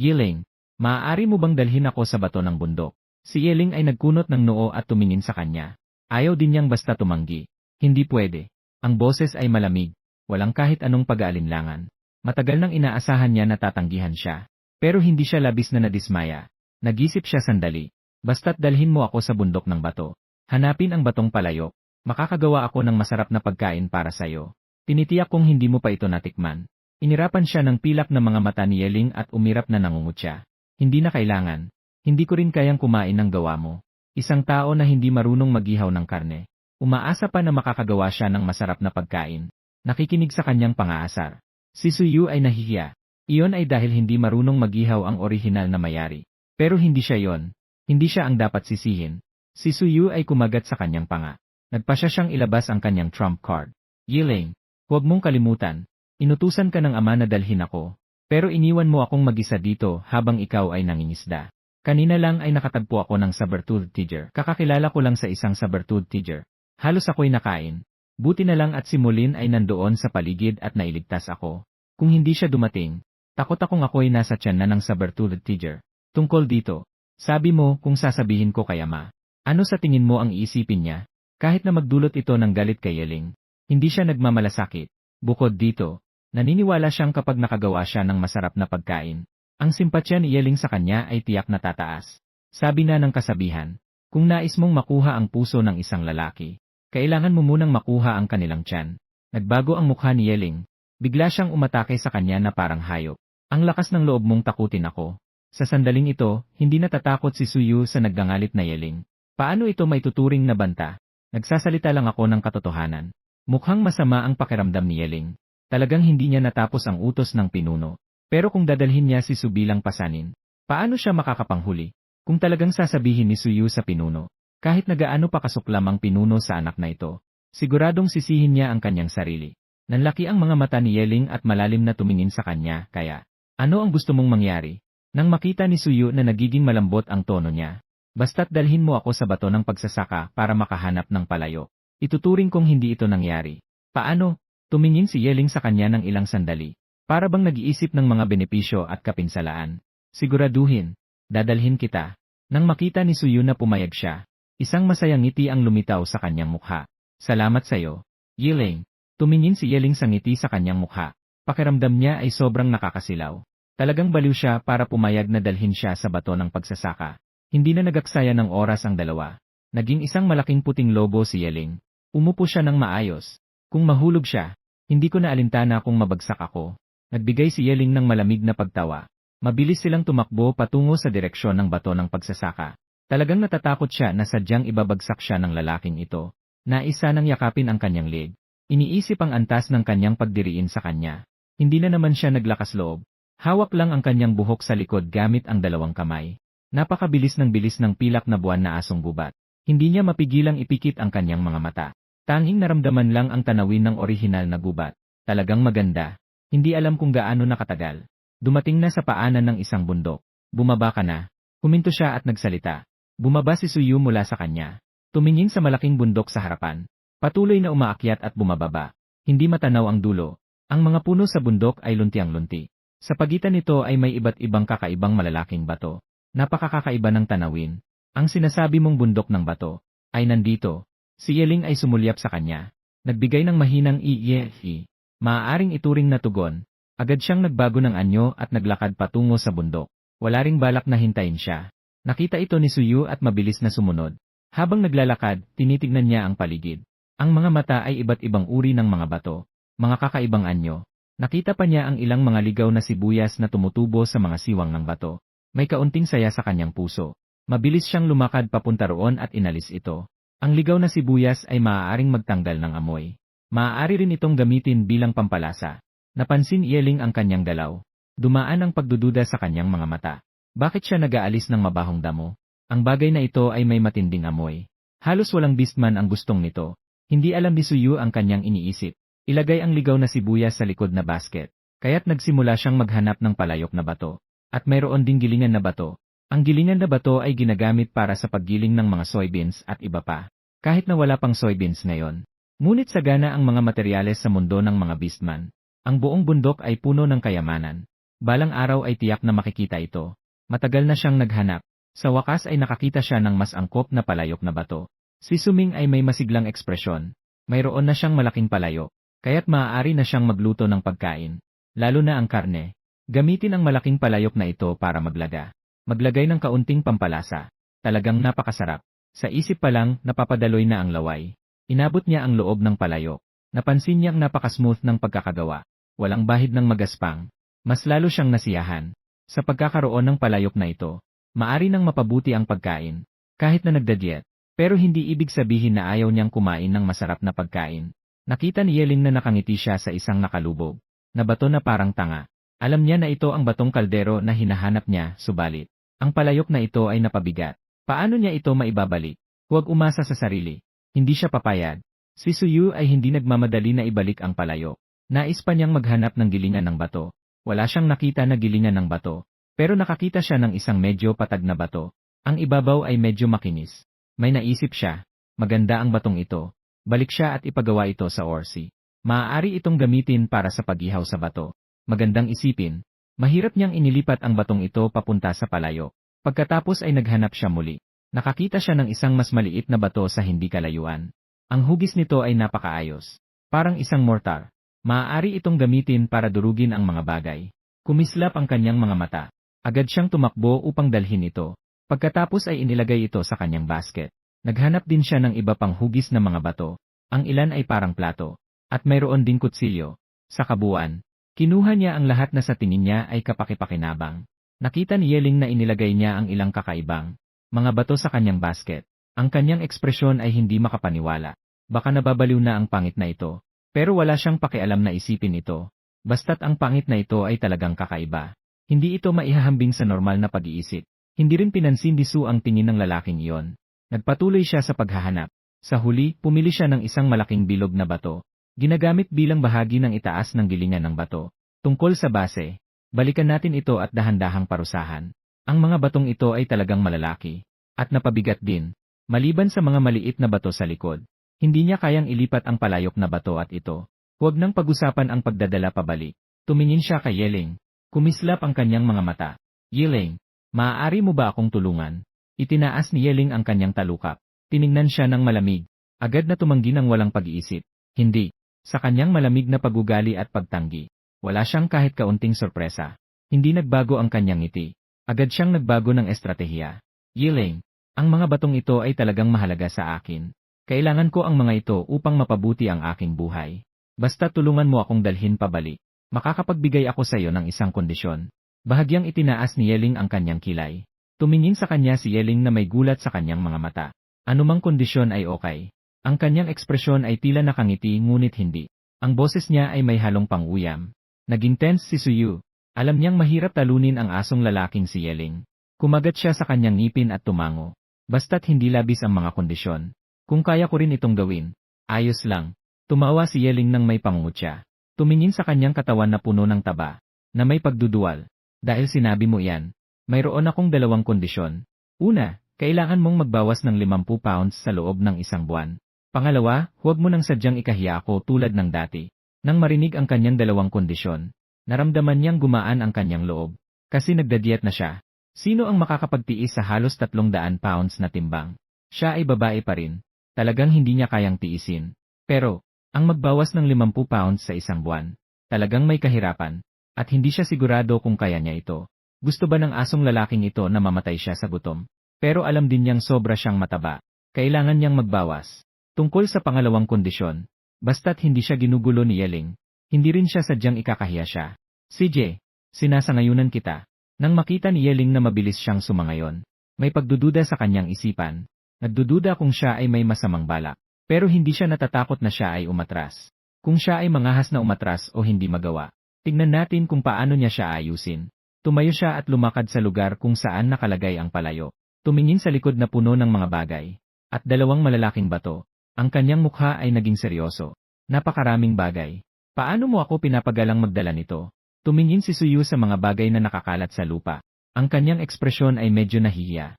Yeling, maaari mo bang dalhin ako sa bato ng bundok? Si Yeling ay nagkunot ng noo at tumingin sa kanya. Ayaw din niyang basta tumanggi. Hindi pwede. Ang boses ay malamig. Walang kahit anong pag-aalinlangan. Matagal nang inaasahan niya na tatanggihan siya. Pero hindi siya labis na nadismaya. Nag-isip siya sandali. Basta't dalhin mo ako sa bundok ng bato. Hanapin ang batong palayok. Makakagawa ako ng masarap na pagkain para sayo. Tinitiyak kong hindi mo pa ito natikman. Inirapan siya ng pilak na mga mata ni Yeling at umirap na nangungutya. Hindi na kailangan. Hindi ko rin kayang kumain ng gawa mo. Isang tao na hindi marunong magihaw ng karne. Umaasa pa na makakagawa siya ng masarap na pagkain. Nakikinig sa kanyang pangaasar. Si Suyu ay nahihiya. Iyon ay dahil hindi marunong magihaw ang orihinal na mayari. Pero hindi siya yon. Hindi siya ang dapat sisihin. Si Suyu ay kumagat sa kanyang panga. Nagpasya siyang ilabas ang kanyang trump card. Yeling, huwag mong kalimutan. Inutusan ka ng ama na dalhin ako. Pero iniwan mo akong mag-isa dito habang ikaw ay nangingisda. Kanina lang ay nakatagpo ako ng saber-tooth tiger. Kakakilala ko lang sa isang saber-tooth tiger. Halos ako'y nakain. Buti na lang at si Mulin ay nandoon sa paligid at nailigtas ako. Kung hindi siya dumating, takot akong ako'y nasa tiyan na ng saber-tooth tiger. Tungkol dito, sabi mo kung sasabihin ko kay ama. Ano sa tingin mo ang iisipin niya? Kahit na magdulot ito ng galit kay Yeling, hindi siya nagmamalasakit. Bukod dito, naniniwala siyang kapag nakagawa siya ng masarap na pagkain, ang simpatsya ni Yeling sa kanya ay tiyak na tataas. Sabi na ng kasabihan, kung nais mong makuha ang puso ng isang lalaki, kailangan mo munang makuha ang kanilang tiyan. Nagbago ang mukha ni Yeling. Bigla siyang umatake sa kanya na parang hayop. Ang lakas ng loob mong takutin ako. Sa sandaling ito, hindi natatakot si Suyu sa naggangalit na Yeling. Paano ito maituturing na banta? Nagsasalita lang ako ng katotohanan. Mukhang masama ang pakiramdam ni Yeling. Talagang hindi niya natapos ang utos ng pinuno. Pero kung dadalhin niya si Su bilang pasanin, paano siya makakapanghuli? Kung talagang sasabihin ni Suyu sa pinuno, kahit na gaano pa kasuklam ang pinuno sa anak na ito, siguradong sisihin niya ang kanyang sarili. Nanlaki ang mga mata ni Yeling at malalim na tumingin sa kanya, kaya, ano ang gusto mong mangyari? Nang makita ni Suyu na nagiging malambot ang tono niya, basta't dalhin mo ako sa bato ng pagsasaka para makahanap ng palayo. Ituturing kong hindi ito nangyari. Paano? Tumingin si Yeling sa kanya ng ilang sandali. Para bang nag-iisip ng mga benepisyo at kapinsalaan. Siguraduhin, dadalhin kita. Nang makita ni Suyu na pumayag siya, isang masayang ngiti ang lumitaw sa kanyang mukha. Salamat sayo, Yeling. Tumingin si Yeling sa ngiti sa kanyang mukha. Pakiramdam niya ay sobrang nakakasilaw. Talagang baliw siya para pumayag na dalhin siya sa bato ng pagsasaka. Hindi na nagaksaya ng oras ang dalawa. Naging isang malaking puting lobo si Yeling. Umupo siya ng maayos. Kung mahulog siya, hindi ko na alintana kung mabagsak ako. Nagbigay si Yeling ng malamig na pagtawa. Mabilis silang tumakbo patungo sa direksyon ng bato ng pagsasaka. Talagang natatakot siya na sadyang ibabagsak siya ng lalaking ito. Naisa nang yakapin ang kanyang leg. Iniisip ang antas ng kanyang pagdiriin sa kanya. Hindi na naman siya naglakas loob. Hawak lang ang kanyang buhok sa likod gamit ang 2 kamay. Napakabilis ng bilis ng pilak na buwan na asong gubat. Hindi niya mapigilang ipikit ang kanyang mga mata. Tanging naramdaman lang ang tanawin ng orihinal na gubat. Talagang maganda. Hindi alam kung gaano nakatagal. Dumating na sa paanan ng isang bundok. Bumaba ka na. Huminto siya at nagsalita. Bumaba si Suyu mula sa kanya. Tumingin sa malaking bundok sa harapan. Patuloy na umaakyat at bumababa. Hindi matanaw ang dulo. Ang mga puno sa bundok ay luntiang-lunti. Sa pagitan nito ay may iba't ibang kakaibang malalaking bato. Napakakaiba ng tanawin. Ang sinasabi mong bundok ng bato ay nandito. Si Yeling ay sumulyap sa kanya. Nagbigay ng mahinang i-i-i. Maaaring ituring na tugon. Agad siyang nagbago ng anyo at naglakad patungo sa bundok. Wala ring balak na hintayin siya. Nakita ito ni Suyu at mabilis na sumunod. Habang naglalakad, tinitignan niya ang paligid. Ang mga mata ay iba't ibang uri ng mga bato, mga kakaibang anyo. Nakita pa niya ang ilang mga ligaw na sibuyas na tumutubo sa mga siwang ng bato. May kaunting saya sa kanyang puso. Mabilis siyang lumakad papunta roon at inalis ito. Ang ligaw na sibuyas ay maaaring magtanggal ng amoy. Maaari rin itong gamitin bilang pampalasa. Napansin Yeling ang kanyang galaw. Dumaan ang pagdududa sa kanyang mga mata. Bakit siya nag-aalis ng mabahong damo? Ang bagay na ito ay may matinding amoy. Halos walang beastman ang gustong nito. Hindi alam ni Suyu ang kanyang iniisip. Ilagay ang ligaw na sibuyas sa likod na basket. Kaya't nagsimula siyang maghanap ng palayok na bato. At mayroon ding gilingan na bato. Ang gilingan na bato ay ginagamit para sa paggiling ng mga soybeans at iba pa. Kahit na wala pang soybeans ngayon. Ngunit sagana ang mga materyales sa mundo ng mga beastman. Ang buong bundok ay puno ng kayamanan. Balang araw ay tiyak na makikita ito. Matagal na siyang naghanap. Sa wakas ay nakakita siya ng mas angkop na palayok na bato. Si Suming ay may masiglang ekspresyon. Mayroon na siyang malaking palayok. Kaya't maaari na siyang magluto ng pagkain. Lalo na ang karne. Gamitin ang malaking palayok na ito para maglaga. Maglagay ng kaunting pampalasa. Talagang napakasarap. Sa isip pa lang, napapadaloy na ang laway. Inabot niya ang loob ng palayok. Napansin niyang napakasmooth ng pagkakagawa. Walang bahid ng magaspang. Mas lalo siyang nasiyahan. Sa pagkakaroon ng palayok na ito, maari nang mapabuti ang pagkain. Kahit na nagda-diet. Pero hindi ibig sabihin na ayaw niyang kumain ng masarap na pagkain. Nakita ni Yeling na nakangiti siya sa isang nakalubog na bato na parang tanga. Alam niya na ito ang batong kaldero na hinahanap niya, subalit ang palayok na ito ay napabigat. Paano niya ito maibabalik? Huwag umasa sa sarili. Hindi siya papayag. Si Suyu ay hindi nagmamadali na ibalik ang palayok. Nais pa niyang maghanap ng gilingan ng bato. Wala siyang nakita na gilingan ng bato. Pero nakakita siya ng isang medyo patag na bato. Ang ibabaw ay medyo makinis. May naisip siya. Maganda ang batong ito. Balik siya at ipagawa ito sa orsi. Maaari itong gamitin para sa pag-ihaw sa bato. Magandang isipin. Mahirap niyang inilipat ang batong ito papunta sa palayok. Pagkatapos ay naghanap siya muli. Nakakita siya ng isang mas maliit na bato sa hindi kalayuan. Ang hugis nito ay napakaayos. Parang isang mortar. Maaari itong gamitin para durugin ang mga bagay. Kumislap ang kanyang mga mata. Agad siyang tumakbo upang dalhin ito. Pagkatapos ay inilagay ito sa kanyang basket. Naghanap din siya ng iba pang hugis na mga bato. Ang ilan ay parang plato. At mayroon ding kutsilyo. Sa kabuuan, kinuha niya ang lahat na sa tingin niya ay kapakipakinabang. Nakita ni Yeling na inilagay niya ang ilang kakaibang mga bato sa kanyang basket. Ang kanyang ekspresyon ay hindi makapaniwala. Baka nababaliw na ang pangit na ito. Pero wala siyang pakialam na isipin ito. Basta't ang pangit na ito ay talagang kakaiba. Hindi ito maihahambing sa normal na pag-iisip. Hindi rin pinansin ni Su ang tingin ng lalaking iyon. Nagpatuloy siya sa paghahanap. Sa huli, pumili siya ng isang malaking bilog na bato. Ginagamit bilang bahagi ng itaas ng gilingan ng bato. Tungkol sa base, balikan natin ito at dahan-dahang parusahan. Ang mga batong ito ay talagang malalaki. At napabigat din. Maliban sa mga maliit na bato sa likod. Hindi niya kayang ilipat ang palayok na bato at ito. Huwag nang pag-usapan ang pagdadala pabalik. Tumingin siya kay Yeling. Kumislap ang kanyang mga mata. Yeling, maaari mo ba akong tulungan? Itinaas ni Yeling ang kanyang talukap. Tiningnan siya ng malamig. Agad na tumanggi ng walang pag-iisip. Hindi. Sa kanyang malamig na pagugali at pagtanggi. Wala siyang kahit kaunting sorpresa. Hindi nagbago ang kanyang ngiti. Agad siyang nagbago ng estratehiya. Yeling, ang mga batong ito ay talagang mahalaga sa akin. Kailangan ko ang mga ito upang mapabuti ang aking buhay. Basta tulungan mo akong dalhin pabalik. Makakapagbigay ako sa iyo ng isang kondisyon. Bahagyang itinaas ni Yeling ang kanyang kilay. Tumingin sa kanya si Yeling na may gulat sa kanyang mga mata. Anumang kondisyon ay okay. Ang kanyang ekspresyon ay tila nakangiti ngunit hindi. Ang boses niya ay may halong panguyam. Naging tense si Suyu. Alam niyang mahirap talunin ang asong lalaking si Yeling. Kumagat siya sa kanyang ngipin at tumango. Basta't hindi labis ang mga kondisyon. Kung kaya ko rin itong gawin, ayos lang. Tumawa si Yeling nang may pangungutya. Tumingin sa kanyang katawan na puno ng taba, na may pagduduwal. Dahil sinabi mo yan, mayroon akong dalawang kondisyon. Una, kailangan mong magbawas ng 50 pounds sa loob ng isang buwan. Pangalawa, huwag mo nang sadyang ikahiya ako tulad ng dati. Nang marinig ang kanyang dalawang kondisyon, naramdaman niyang gumaan ang kanyang loob. Kasi nagdadiet na siya. Sino ang makakapagtiis sa halos 300 pounds na timbang? Siya ay babae pa rin. Talagang hindi niya kayang tiisin. Pero, ang magbawas ng 50 pounds sa isang buwan, talagang may kahirapan. At hindi siya sigurado kung kaya niya ito. Gusto ba ng asong lalaking ito na mamatay siya sa gutom? Pero alam din niyang sobra siyang mataba. Kailangan niyang magbawas. Tungkol sa pangalawang kondisyon, basta't hindi siya ginugulo ni Yeling, hindi rin siya sadyang ikakahiya siya. CJ, sinasangayunan kita. Nang makita ni Yeling na mabilis siyang sumangayon, may pagdududa sa kanyang isipan. Nagdududa kung siya ay may masamang balak. Pero hindi siya natatakot na siya ay umatras. Kung siya ay mangahas na umatras o hindi magawa, tignan natin kung paano niya siya ayusin. Tumayo siya at lumakad sa lugar kung saan nakalagay ang palayo. Tumingin sa likod na puno ng mga bagay. At dalawang malalaking bato. Ang kanyang mukha ay naging seryoso. Napakaraming bagay. Paano mo ako pinapagalang magdala nito? Tumingin si Suyu sa mga bagay na nakakalat sa lupa. Ang kanyang ekspresyon ay medyo nahihiya.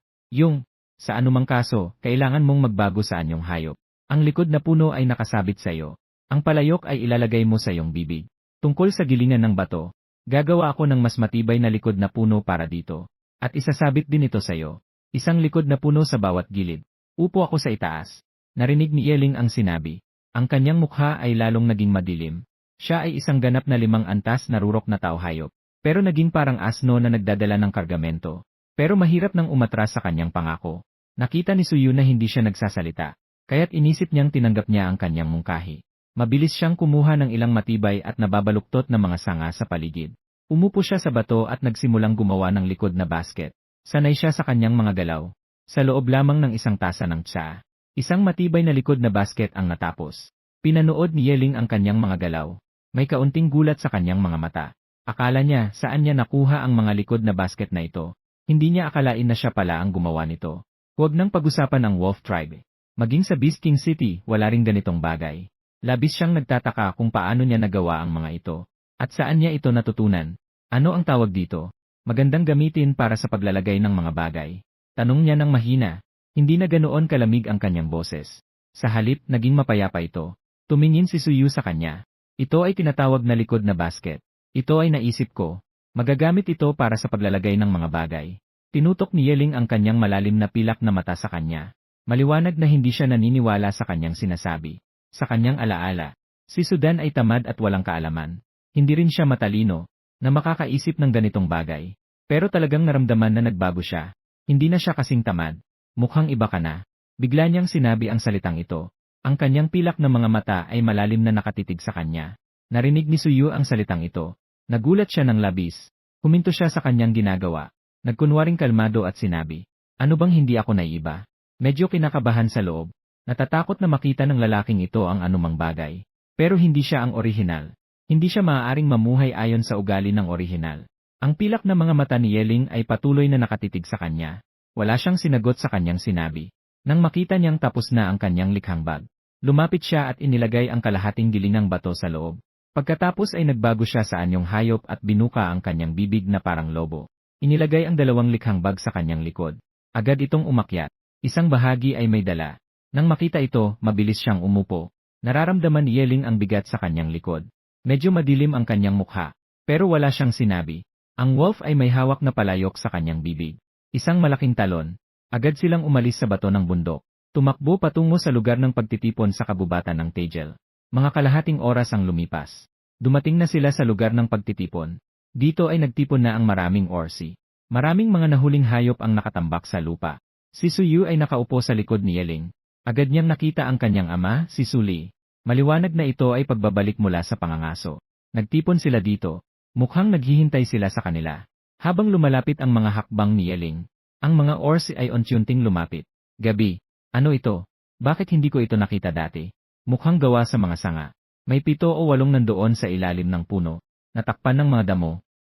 Sa anumang kaso, kailangan mong magbago sa anyong hayop. Ang likod na puno ay nakasabit sa iyo. Ang palayok ay ilalagay mo sa iyong bibig. Tungkol sa gilingan ng bato, gagawa ako ng mas matibay na likod na puno para dito. At isasabit din ito sa iyo. Isang likod na puno sa bawat gilid. Upo ako sa itaas. Narinig ni Yeling ang sinabi. Ang kanyang mukha ay lalong naging madilim. Siya ay isang ganap na 5 antas na rurok na tao-hayop. Pero naging parang asno na nagdadala ng kargamento. Pero mahirap nang umatras sa kanyang pangako. Nakita ni Suyu na hindi siya nagsasalita. Kaya't inisip niyang tinanggap niya ang kanyang mungkahi. Mabilis siyang kumuha ng ilang matibay at nababaluktot na mga sanga sa paligid. Umupo siya sa bato at nagsimulang gumawa ng likod na basket. Sanay siya sa kanyang mga galaw. Sa loob lamang ng isang tasa ng tsa. Isang matibay na likod na basket ang natapos. Pinanood ni Yeling ang kanyang mga galaw. May kaunting gulat sa kanyang mga mata. Akala niya saan niya nakuha ang mga likod na basket na ito. Hindi niya akalain na siya pala ang gumawa nito. Huwag nang pag-usapan ang Wolf Tribe. Maging sa Beast King City, wala ring ganitong bagay. Labis siyang nagtataka kung paano niya nagawa ang mga ito. At saan niya ito natutunan. Ano ang tawag dito? Magandang gamitin para sa paglalagay ng mga bagay. Tanong niya ng mahina. Hindi na ganoon kalamig ang kanyang boses. Sa halip, naging mapayapa ito. Tumingin si Suyu sa kanya. Ito ay tinatawag na likod na basket. Ito ay naisip ko. Magagamit ito para sa paglalagay ng mga bagay. Tinutok ni Yeling ang kanyang malalim na pilak na mata sa kanya. Maliwanag na hindi siya naniniwala sa kanyang sinasabi. Sa kanyang alaala, si Sudan ay tamad at walang kaalaman. Hindi rin siya matalino, na makakaisip ng ganitong bagay. Pero talagang naramdaman na nagbago siya. Hindi na siya kasing tamad. Mukhang iba ka na. Bigla niyang sinabi ang salitang ito. Ang kanyang pilak na mga mata ay malalim na nakatitig sa kanya. Narinig ni Suyu ang salitang ito. Nagulat siya ng labis. Huminto siya sa kanyang ginagawa. Nagkunwaring kalmado at sinabi, ano bang hindi ako naiiba? Medyo kinakabahan sa loob. Natatakot na makita ng lalaking ito ang anumang bagay. Pero hindi siya ang orihinal. Hindi siya maaaring mamuhay ayon sa ugali ng orihinal. Ang pilak na mga mata ni Yeling ay patuloy na nakatitig sa kanya. Wala siyang sinagot sa kanyang sinabi. Nang makita niyang tapos na ang kanyang likhang bag, lumapit siya at inilagay ang kalahating gilingang bato sa loob. Pagkatapos ay nagbago siya sa anyong hayop at binuka ang kanyang bibig na parang lobo. Inilagay ang 2 likhang bag sa kanyang likod. Agad itong umakyat. Isang bahagi ay may dala. Nang makita ito, mabilis siyang umupo. Nararamdaman ni Yeling ang bigat sa kanyang likod. Medyo madilim ang kanyang mukha. Pero wala siyang sinabi. Ang wolf ay may hawak na palayok sa kanyang bibig. Isang malaking talon. Agad silang umalis sa bato ng bundok. Tumakbo patungo sa lugar ng pagtitipon sa kabubatan ng Tegel. Mga kalahating oras ang lumipas. Dumating na sila sa lugar ng pagtitipon. Dito ay nagtipon na ang maraming orsi. Maraming mga nahuling hayop ang nakatambak sa lupa. Si Suyu ay nakaupo sa likod ni Yeling. Agad niyang nakita ang kanyang ama, si Suli. Maliwanag na ito ay pagbabalik mula sa pangangaso. Nagtipon sila dito. Mukhang naghihintay sila sa kanila. Habang lumalapit ang mga hakbang ni Yeling, ang mga orsi ay unti-unting lumapit. Gabi. Ano ito? Bakit hindi ko ito nakita dati? Mukhang gawa sa mga sanga. May 7 o 8 nandoon sa ilalim ng puno. Natakpan ng mga damo.